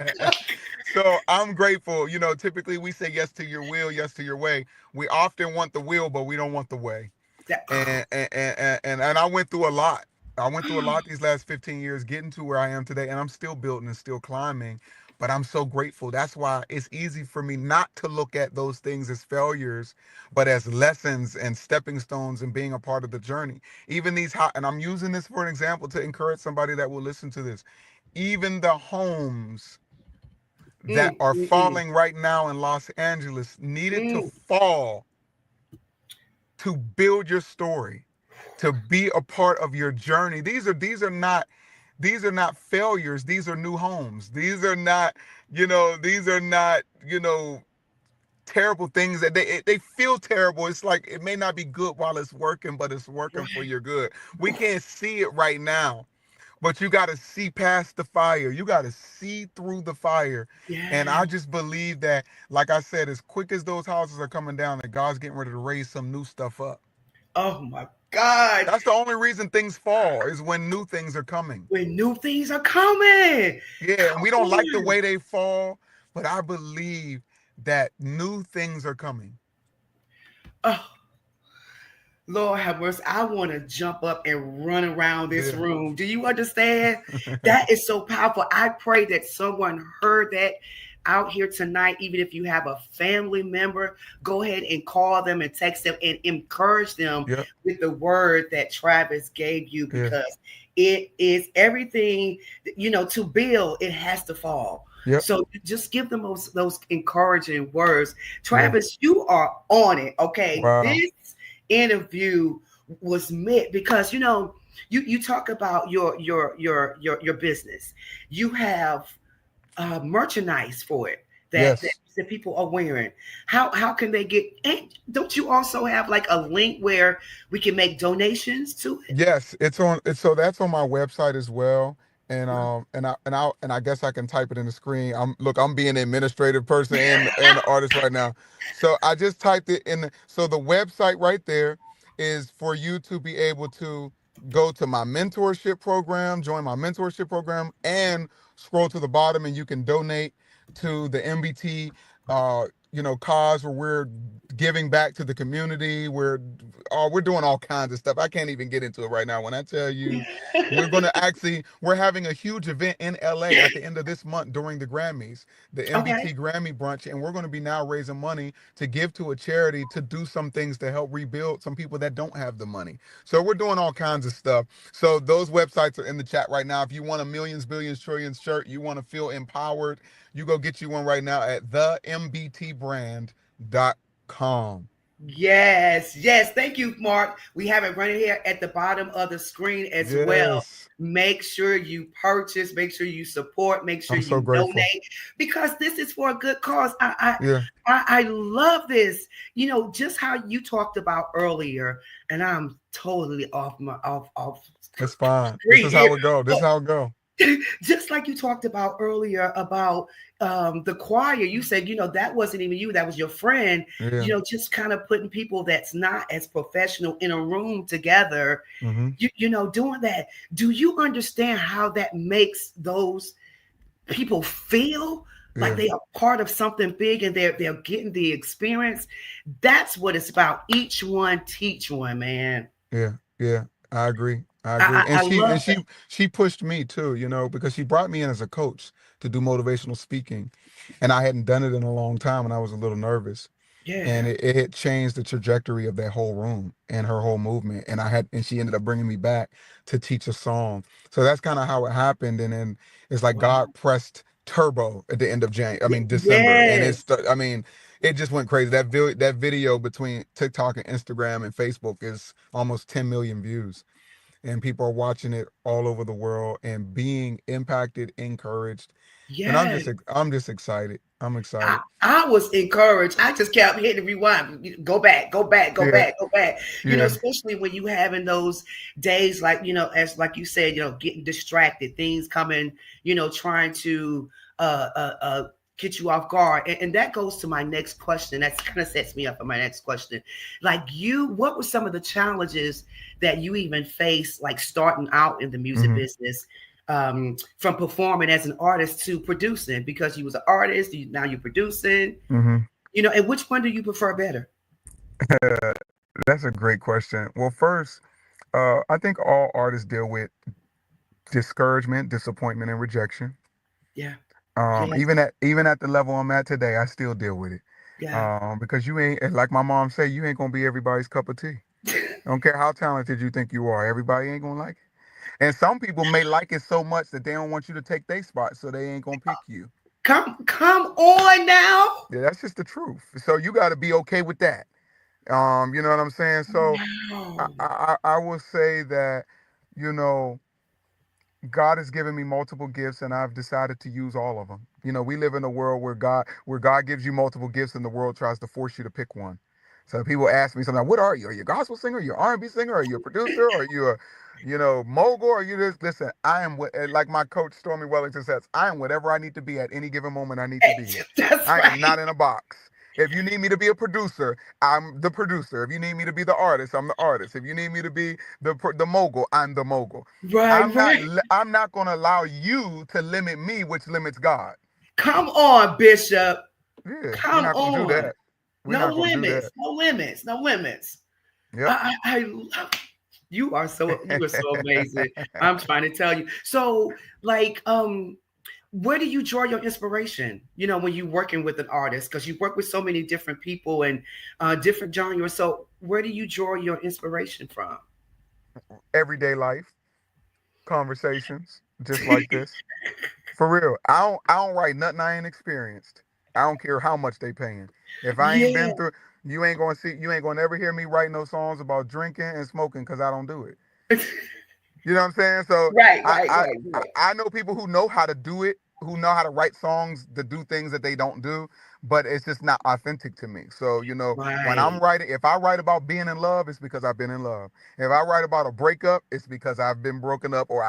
So I'm grateful. Typically we say yes to your will, yes to your way. We often want the will, but we don't want the way. That- And I went through a lot. I went through a lot these last 15 years getting to where I am today, and I'm still building and still climbing. But I'm so grateful. That's why it's easy for me not to look at those things as failures, but as lessons and stepping stones and being a part of the journey. Even and I'm using this for an example to encourage somebody that will listen to this. Even the homes that are mm. falling right now in Los Angeles needed to Mm. fall to build your story, to be a part of your journey. These are not failures. These are new homes. These are not, terrible things that they feel terrible. It's like it may not be good while it's working, but it's working for Right. your good. We can't see it right now, but you got to see past the fire. You got to see through the fire. And Yeah. I just believe that, like I said, as quick as those houses are coming down, that God's getting ready to raise some new stuff up. Oh my. God. That's the only reason things fall is when new things are coming. When new things are coming. Yeah, and Come we don't like the on. way they fall, but I believe that new things are coming. Oh, Lord have mercy. I want to jump up and run around this Yeah. room. Do you understand? That is so powerful. I pray that someone heard that out here tonight. Even if you have a family member, go ahead and call them and text them and encourage them Yep. with the word that Travis gave you, Yeah. because it is everything, to build, it has to fall. Yep. So just give them those encouraging words. Yeah. Travis, you are on it. Okay. Wow. This interview was meant because you talk about your business. You have merchandise for it that Yes. that people are wearing. How can they get? And don't you also have like a link where we can make donations to it? Yes, so that's on my website as well. And I guess I can type it in the screen. I'm being an administrative person and the artist right now. So I just typed it in so the website right there is for you to be able to go to my mentorship program, join my mentorship program, and scroll to the bottom and you can donate to the MBT cause where we're giving back to the community. We're doing all kinds of stuff. I can't even get into it right now. When I tell you, we're having a huge event in LA at the end of this month during the Grammys, the Okay. MBT Grammy brunch, and we're going to be now raising money to give to a charity to do some things to help rebuild some people that don't have the money. So we're doing all kinds of stuff. So those websites are in the chat right now. If you want a millions, billions, trillions shirt, you want to feel empowered, you go get you one right now at thembtbrand.com. Yes, yes. Thank you, Mark. We have it running here at the bottom of the screen as well. Yes. Make sure you purchase, make sure you support, make sure I'm so you grateful. donate, because this is for a good cause. Yeah. I love this. Just how you talked about earlier, and I'm totally off It's fine. This screen is here. how it go. This is how it go. Just like you talked about earlier about the choir, you said, that wasn't even you, that was your friend, Yeah. just kind of putting people that's not as professional in a room together, Mm-hmm. Doing that. Do you understand how that makes those people feel like Yeah. they are part of something big and they're getting the experience? That's what it's about. Each one teach one, man. Yeah. Yeah. I agree. I I, agree. I, And I she love and that. she pushed me too, because she brought me in as a coach to do motivational speaking. And I hadn't done it in a long time and I was a little nervous. And Yeah. it had changed the trajectory of that whole room and her whole movement. And she ended up bringing me back to teach a song. So that's kind of how it happened. And then it's like Wow. God pressed turbo at the end of December. And Yes. it just went crazy. That video between TikTok and Instagram and Facebook is almost 10 million views. And people are watching it all over the world and being impacted, encouraged. And Yes. I'm just excited. I'm I, excited. I was encouraged. I just kept hitting rewind. Go back, go back, go Yeah. back, go back. Yeah. Especially when you having those days like, as like you said, getting distracted, things coming, trying to get you off guard. And that goes to my next question. That kind of sets me up for my next question. Like what were some of the challenges that you even faced, like starting out in the music Mm-hmm. business? From performing as an artist to producing, because you was an artist, now you're producing, Mm-hmm. and which one do you prefer better? That's a great question. Well, first, I think all artists deal with discouragement, disappointment, and rejection. Yeah. Yes. Even at the level I'm at today, I still deal with it. Yeah. Because you ain't, like my mom say, you ain't gonna be everybody's cup of tea. I don't care how talented you think you are, everybody ain't gonna like it. And some people may like it so much that they don't want you to take their spot, so they ain't gonna pick you. Come on now. Yeah, that's just the truth. So you got to be okay with that. You know what I'm saying? So Wow. I will say that, you know, God has given me multiple gifts and I've decided to use all of them. We live in a world where God gives you multiple gifts and the world tries to force you to pick one. So people ask me sometimes, what are you? Are you a gospel singer? Are you an R&B singer? Are you a producer? Are you a, mogul? Are you this? Listen, I am what, like my coach Stormy Wellington says, I am whatever I need to be at any given moment I need to be. That's I am right. not in a box. If you need me to be a producer, I'm the producer. If you need me to be the artist, I'm the artist. If you need me to be the mogul, I'm the mogul. Right, right. I'm not going to allow you to limit me, which limits God. Come on, Bishop. Yeah, we're Come not going to do on. that. We're No not going to do limits. that. No limits. No limits. Yep. I love you are so amazing. I'm trying to tell you. So, like, where do you draw your inspiration? You know, when you're working with an artist, because you work with so many different people and different genres. So, where do you draw your inspiration from? Everyday life conversations, just like this. For real. I don't write nothing I ain't experienced. I don't care how much they paying. If I ain't Yeah. been through, you ain't gonna ever hear me write no songs about drinking and smoking because I don't do it. You know what I'm saying? So Right, I, right, I right, I right. I know people who know how to do it, who know how to write songs to do things that they don't do, but it's just not authentic to me. So, when I'm Right. writing, if I write about being in love, it's because I've been in love. If I write about a breakup, it's because I've been broken up or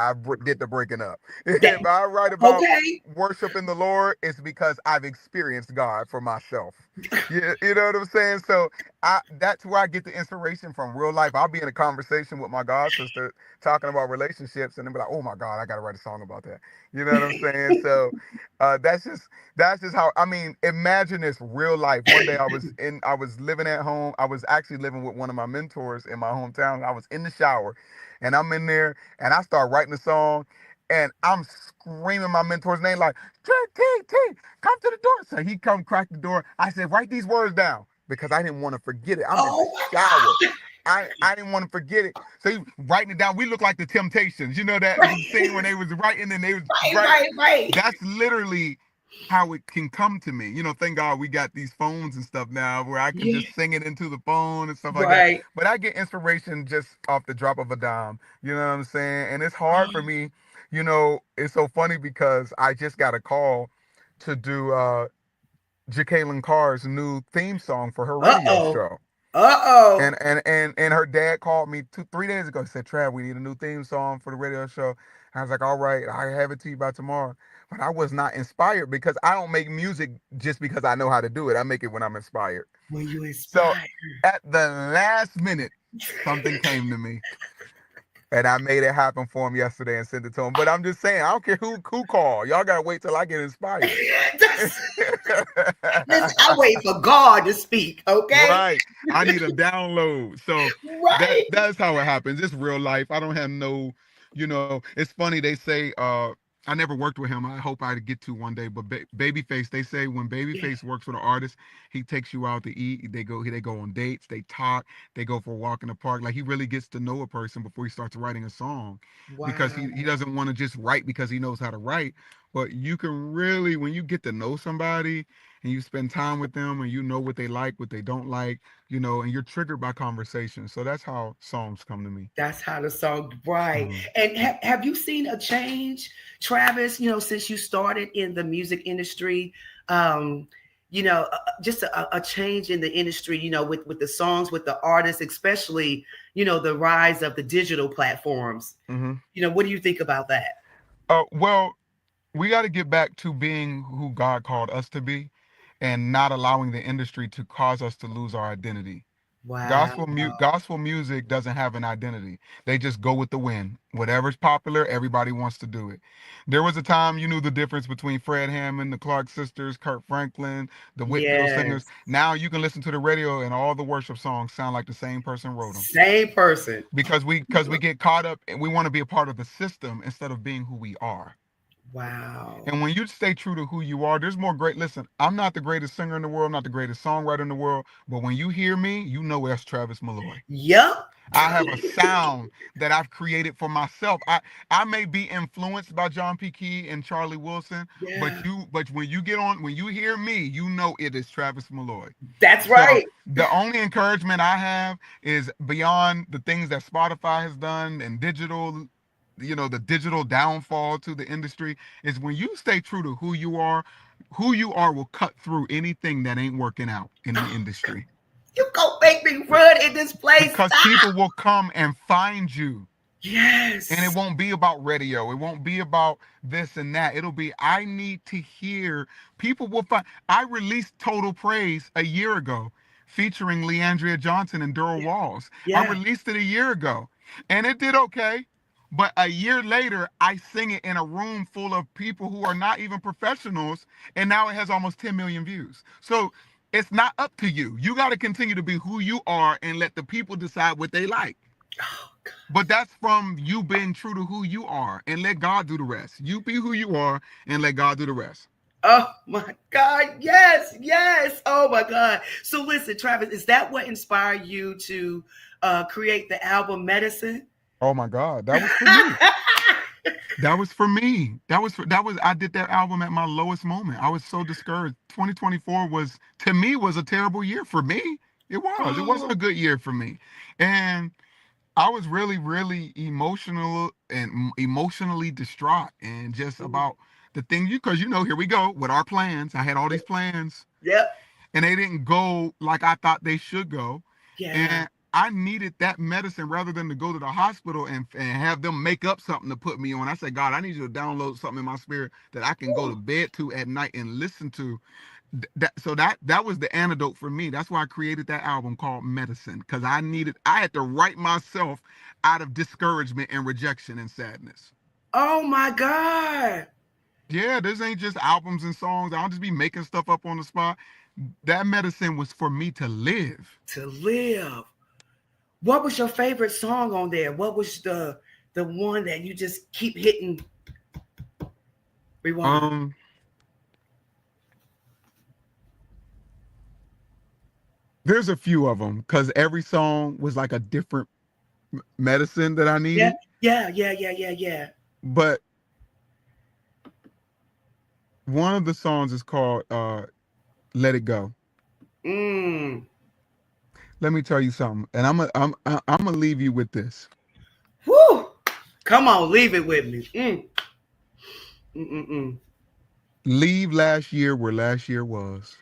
did the breaking up. That, If I write about okay. worshiping the Lord, it's because I've experienced God for myself. You know what I'm saying? So that's where I get the inspiration from. Real life. I'll be in a conversation with my god sister talking about relationships, and then be like, "Oh my God, I gotta write a song about that." You know what I'm saying? So that's just how. I mean, imagine this real life. One day I was living at home. I was actually living with one of my mentors in my hometown. I was in the shower, and I'm in there, and I start writing a song. And I'm screaming my mentor's name like, T, T, T, come to the door. So he come crack the door. I said, write these words down because I didn't want to forget it. I'm in the Oh my shower. God. I didn't want to forget it. So he writing it down. We look like the Temptations. You know that Right, scene when they was writing and they was right, writing. right, right. That's literally how it can come to me. Thank God we got these phones and stuff now where I can Yeah, just sing it into the phone and stuff like that. right. But I get inspiration just off the drop of a dime. You know what I'm saying? And it's hard for me. It's so funny because I just got a call to do Jacqueline Carr's new theme song for her radio Uh-oh. show. Uh-oh. And her dad called me 3 days ago. He said, Trav, we need a new theme song for the radio show. I was like, all right, I have it to you by tomorrow. But I was not inspired because I don't make music just because I know how to do it. I make it when I'm inspired. When you So inspire. at the last minute, something came to me. And I made it happen for him yesterday and sent it to him. But I'm just saying, I don't care who called. Y'all gotta wait till I get inspired. That's, listen, I wait for God to speak, okay? Right. I need a download. So Right. that's how it happens. It's real life. I don't have no, it's funny they say I never worked with him. I hope I get to one day. But Babyface, they say when Yeah. Babyface works with an artist, he takes you out to eat. They go on dates, they talk, they go for a walk in the park. Like he really gets to know a person before he starts writing a song. Because Wow. he doesn't want to just write because he knows how to write. But you can really, when you get to know somebody and you spend time with them and you know what they like, what they don't like, and you're triggered by conversation. So that's how songs come to me. That's how the song, right. Mhm. And have you seen a change, Travis, since you started in the music industry? Um, just a change in the industry, with the songs, with the artists, especially, the rise of the digital platforms. Mhm. What do you think about that? Well, we got to get back to being who God called us to be and not allowing the industry to cause us to lose our identity. Wow. Gospel music doesn't have an identity. They just go with the wind. Whatever's popular, everybody wants to do it. There was a time you knew the difference between Fred Hammond, the Clark sisters, Kurt Franklin, the Whitfield singers. Yes. Now you can listen to the radio and all the worship songs sound like the same person wrote them Same person. because we get caught up and we want to be a part of the system instead of being who we are. Wow. And when you stay true to who you are, there's more great. Listen, I'm not the greatest singer in the world, not the greatest songwriter in the world, but when you hear me, you know that's Travis Malloy. Yup. I have a sound that I've created for myself. I may be influenced by John P. Key and Charlie Wilson, Yeah. but when you hear me, you know it is Travis Malloy. That's So right. the only encouragement I have is beyond the things that Spotify has done and digital, the digital downfall to the industry is when you stay true to who you are will cut through anything that ain't working out in the industry You gonna make me run in this place. because Stop. people will come and find you. Yes. And it won't be about radio. It won't be about this and that. It'll be, I need to hear. People will find. I released Total Praise a year ago, featuring Leandria Johnson and Daryl Yeah. Walls. I Yeah. released it a year ago, and it did okay. But a year later, I sing it in a room full of people who are not even professionals, and now it has almost 10 million views. So it's not up to you. You got to continue to be who you are and let the people decide what they like. Oh, God. But that's from you being true to who you are and let God do the rest. You be who you are and let God do the rest. Oh my God. Yes. Yes. Oh my God. So listen, Travis, is that what inspired you to create the album Medicine? Oh my God, that was for me. That was for me. I did that album at my lowest moment. I was so discouraged. 2024 to me was a terrible year for me. It was. It wasn't a good year for me. And I was really, really emotionally distraught and just about the thing because here we go with our plans. I had all these plans Yep. and they didn't go like I thought they should go. Yeah. And I needed that medicine rather than to go to the hospital and have them make up something to put me on. I said, God, I need you to download something in my spirit that I can go to bed to at night and listen to. That was the antidote for me. That's why I created that album called Medicine, because I had to write myself out of discouragement and rejection and sadness. Oh my God. Yeah, this ain't just albums and songs. I don't just be making stuff up on the spot. That medicine was for me to live. To live. What was your favorite song on there? What was the one that you just keep hitting rewind? There's a few of them because every song was like a different medicine that I needed. Yeah. But one of the songs is called "Let It Go." Let me tell you something, and I'm gonna leave you with this. Woo! Come on, leave it with me. Leave last year where last year was.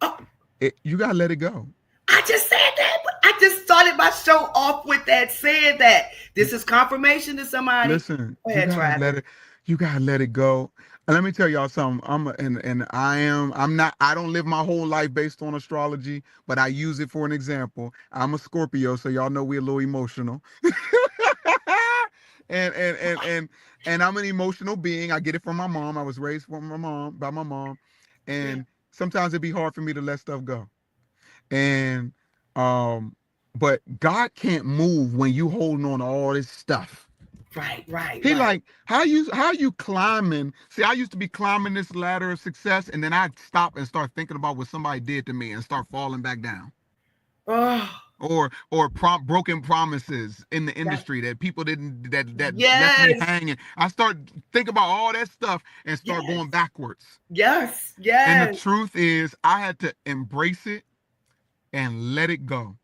Oh. You gotta let it go. I just said that, but I just started my show off with that, saying that. This is confirmation to somebody. Listen, go ahead, you gotta let it go. And let me tell y'all something. I don't live my whole life based on astrology, but I use it for an example. I'm a Scorpio, so y'all know we're a little emotional. and I'm an emotional being. I get it from my mom. I was raised by my mom. And sometimes it'd be hard for me to let stuff go. And but God can't move when you holding on to all this stuff. Right. He like, how you climbing? See, I used to be climbing this ladder of success, and then I'd stop and start thinking about what somebody did to me and start falling back down. Or broken promises in the industry that people didn't that left me hanging. I start thinking about all that stuff and start going backwards. Yes. And the truth is, I had to embrace it and let it go.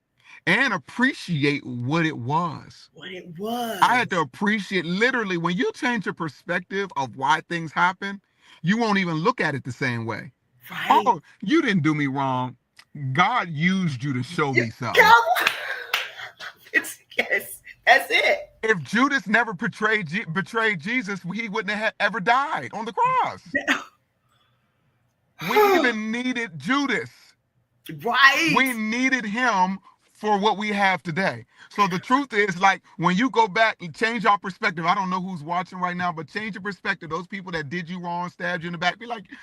And appreciate what it was. I had to appreciate, literally, when you change your perspective of why things happen, you won't even look at it the same way. Right. Oh, you didn't do me wrong. God used you to show me something. Yes, that's it. If Judas never betrayed Jesus, he wouldn't have ever died on the cross. We even needed Judas. Right. We needed him for what we have today. So the truth is, like, when you go back and change our perspective, I don't know who's watching right now, but change your perspective. Those people that did you wrong, stabbed you in the back, be like, do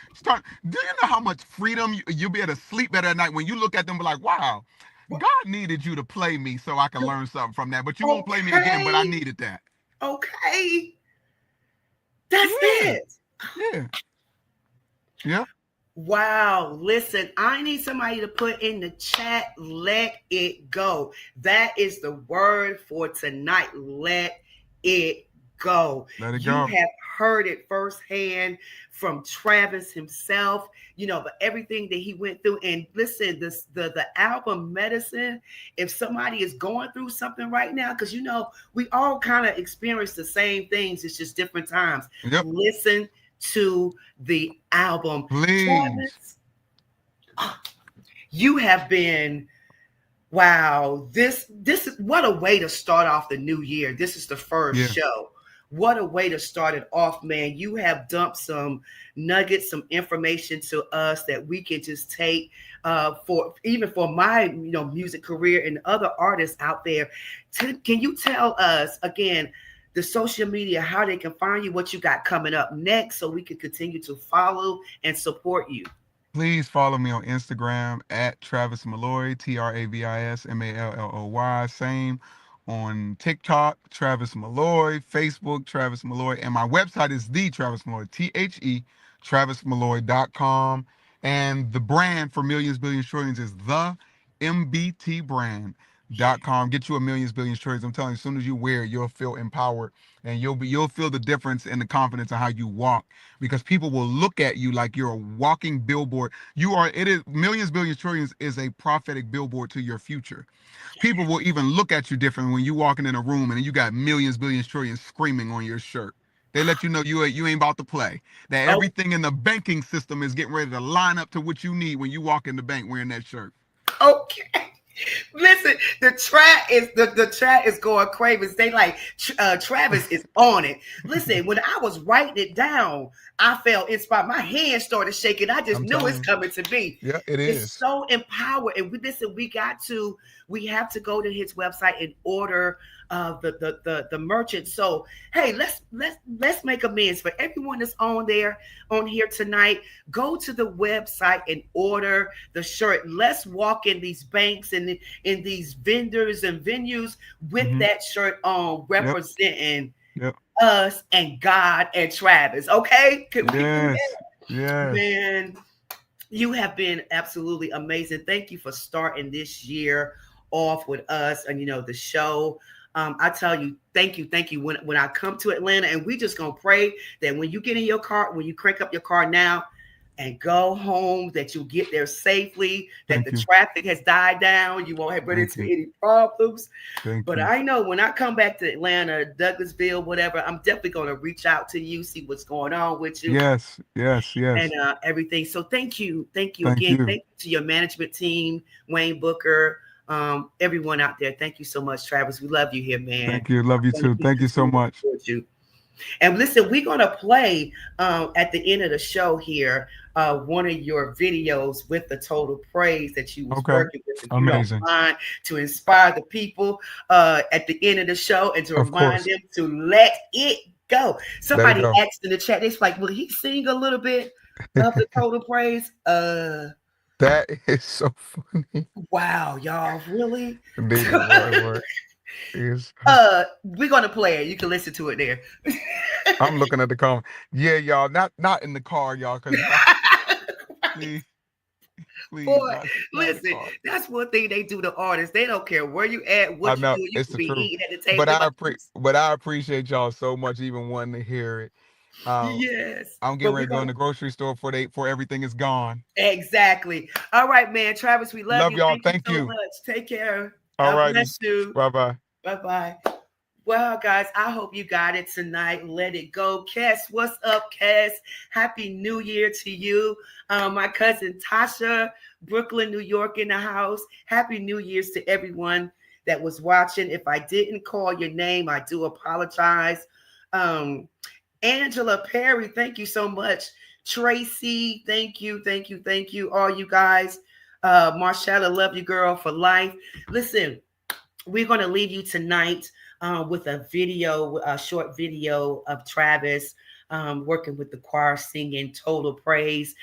you know how much freedom you'll be able to sleep better at night when you look at them, be like, wow, God needed you to play me so I can learn something from that. But you won't play me again, but I needed that. Okay. That's it. Yeah. Wow. Listen, I need somebody to put in the chat, let it go. That is the word for tonight. Let it go. Let it you go. have heard it firsthand from Travis himself, but everything that he went through. And listen, the album Medicine, if somebody is going through something right now, because we all kind of experience the same things, it's just different times. Yep. Listen to the album. Please. Travis, you have been Wow, this is what a way to start off the new year. This is the first Yeah. show. What a way to start it off, man. You have dumped some nuggets, some information to us that we can just take for even for my music career and other artists out there. Can you tell us again the social media, how they can find you, what you got coming up next, so we can continue to follow and support you? Please follow me on Instagram at Travis Malloy, TravisMalloy. Same on TikTok, Travis Malloy, Facebook, Travis Malloy, and my website is the Travis Malloy, TravisMalloy.com. And the brand for Millions, Billions, Trillions is the MBTbrand.com. Get you a millions, billions, trillions. I'm telling you, as soon as you wear it, you'll feel empowered, and you'll feel the difference in the confidence of how you walk, because people will look at you like you're a walking billboard. It is Millions, Billions, Trillions is a prophetic billboard to your future. People will even look at you different when you walking in a room and you got millions, billions, trillions screaming on your shirt. They let you know you ain't about to play. That Oh, everything in the banking system is getting ready to line up to what you need when you walk in the bank wearing that shirt. okay. Listen, the chat is going crazy. They like Travis is on it. Listen, when I was writing it down, I felt inspired. My hands started shaking. I just I'm knew it's telling you. coming to me. Yeah, it It's is. so empowered. And we have to go to his website and order the merchant. So hey, let's make amends for everyone that's on here tonight. Go to the website and order the shirt. Let's walk in these banks and in these vendors and venues with Hmm. that shirt on, Yep. representing Yep. us and God and Travis. Okay, can we do Yes. that, Yes. man? You have been absolutely amazing. Thank you for starting this year off with us and the show. I tell you, thank you, thank you. When I come to Atlanta, and we just gonna pray that when you get in your car, when you crank up your car now and go home, that you'll get there safely, that Thank the you. traffic has died down, you won't have run Thank into you. any problems. Thank But you. I know when I come back to Atlanta, Douglasville, whatever, I'm definitely gonna reach out to you, see what's going on with you Yes. Yes. and Yes. everything. So thank you Thank again. you. Thank you to your management team, Wayne Booker, everyone out there. Thank you so much, Travis. We love you here, man. Thank you. Love you I'm going too. to keep Thank you so continuing to much. support you. And listen, we're gonna play at the end of the show here one of your videos with the total praise that you was Okay. working with, if you don't Amazing. mind, to inspire the people at the end of the show and to Of remind course. them to let it go. Let it Somebody go. asked in the chat, they're like, will he sing a little bit of the total praise? That is so funny. Wow, y'all, really? Indeed, boy. Is We're gonna play it. You can listen to it there. I'm looking at the comment. Yeah, y'all, not in the car, y'all, because y'all please, please, Boy, not in the listen, car. that's one thing they do to artists. They don't care where you at, I what you know do. You it's could the be truth, eating at the but table. They're like, I appreciate y'all so much, even wanting to hear it. Uh, yes. I'm getting But ready we're to go in gonna the grocery store for everything is gone. exactly. All right, man. Travis, we love Love you. y'all. Thank you Thank so you. much. Take care. All God righty. bless you. Bye bye. Bye-bye. Well, guys, I hope you got it tonight. Let it go. Cass, what's up, Cass? Happy New Year to you. My cousin Tasha, Brooklyn, New York in the house. Happy New Year's to everyone that was watching. If I didn't call your name, I do apologize. Angela Perry, thank you so much. Tracy, thank you, thank you, thank you. All you guys. Marshalla, love you, girl, for life. Listen, we're going to leave you tonight with a short video of Travis working with the choir, singing Total Praise.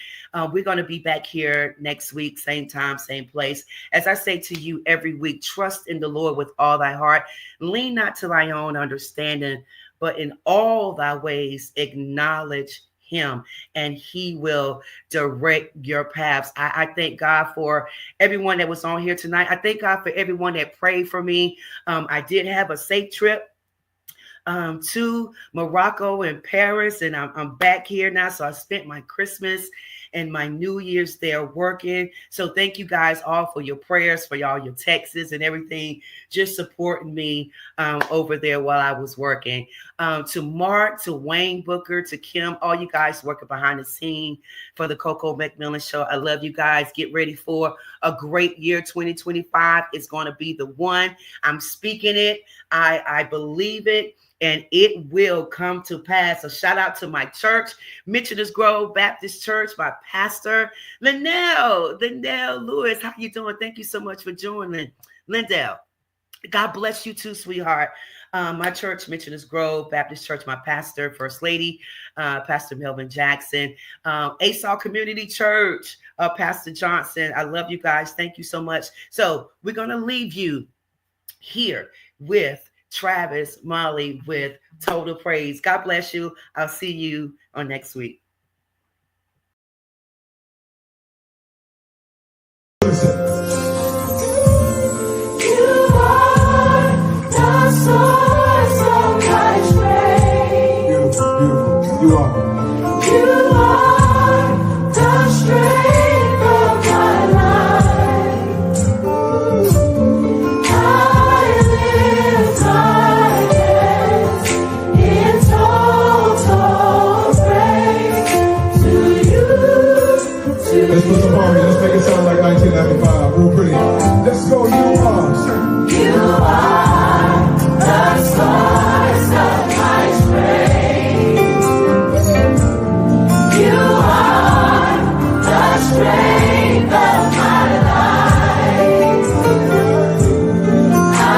We're going to be back here next week, same time, same place. As I say to you every week, trust in the Lord with all thy heart. Lean not to thy own understanding, but in all thy ways acknowledge him, and he will direct your paths. I thank God for everyone that was on here tonight. I thank God for everyone that prayed for me. I did have a safe trip to Morocco and Paris, and I'm back here now. So I spent my Christmas and my New Year's there working. So thank you guys all for your prayers, for all your texts and everything, just supporting me over there while I was working. To Mark, to Wayne Booker, to Kim, all you guys working behind the scene for the Coco McMillan Show. I love you guys. Get ready for a great year. 2025 is going to be the one. I'm speaking it. I believe it. And it will come to pass. A shout out to my church, Mitchell's Grove Baptist Church, my pastor, Lindell Lewis. How you doing? Thank you so much for joining, Lindell. God bless you too, sweetheart. My church, Mitchell's Grove Baptist Church, my pastor, First Lady, Pastor Melvin Jackson, ASAL Community Church, Pastor Johnson. I love you guys. Thank you so much. So we're going to leave you here with Travis Molly with Total Praise. God bless you. I'll see you on next week. You are the source of my strength. Beautiful. You are. You are the strength of my life. I lift my hands in total praise to you. Let's put some harmony. Let's make it sound like 1995. Real pretty. Let's go. You are. You are the source of my strength. You are the strength of my life. I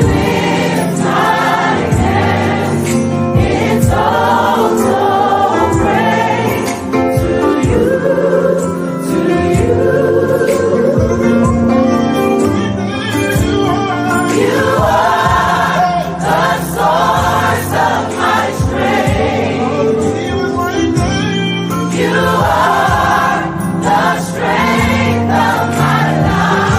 lift my hands in total praise to you, to you. You are the source of my strength. You are the strength of my life.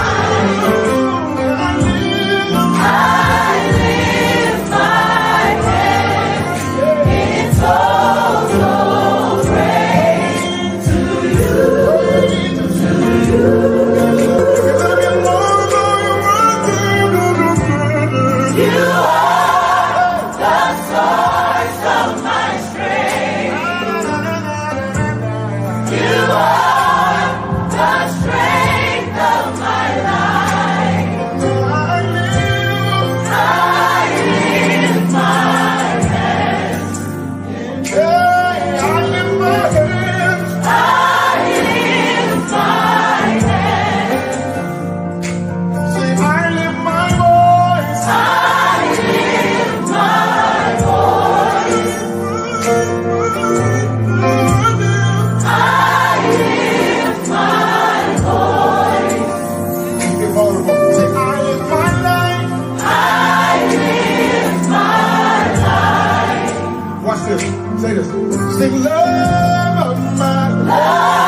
I lift my hands in total praise to you, to you. You are the source of my strength. You are the strength of my life. I lift my hands. I lift my hands. I lift my hands. Say, I lift my voice. I lift my voice. I lift my voice. Get vulnerable. Say, I lift my life. I lift my life. Watch this. Say this. Sing love of my life.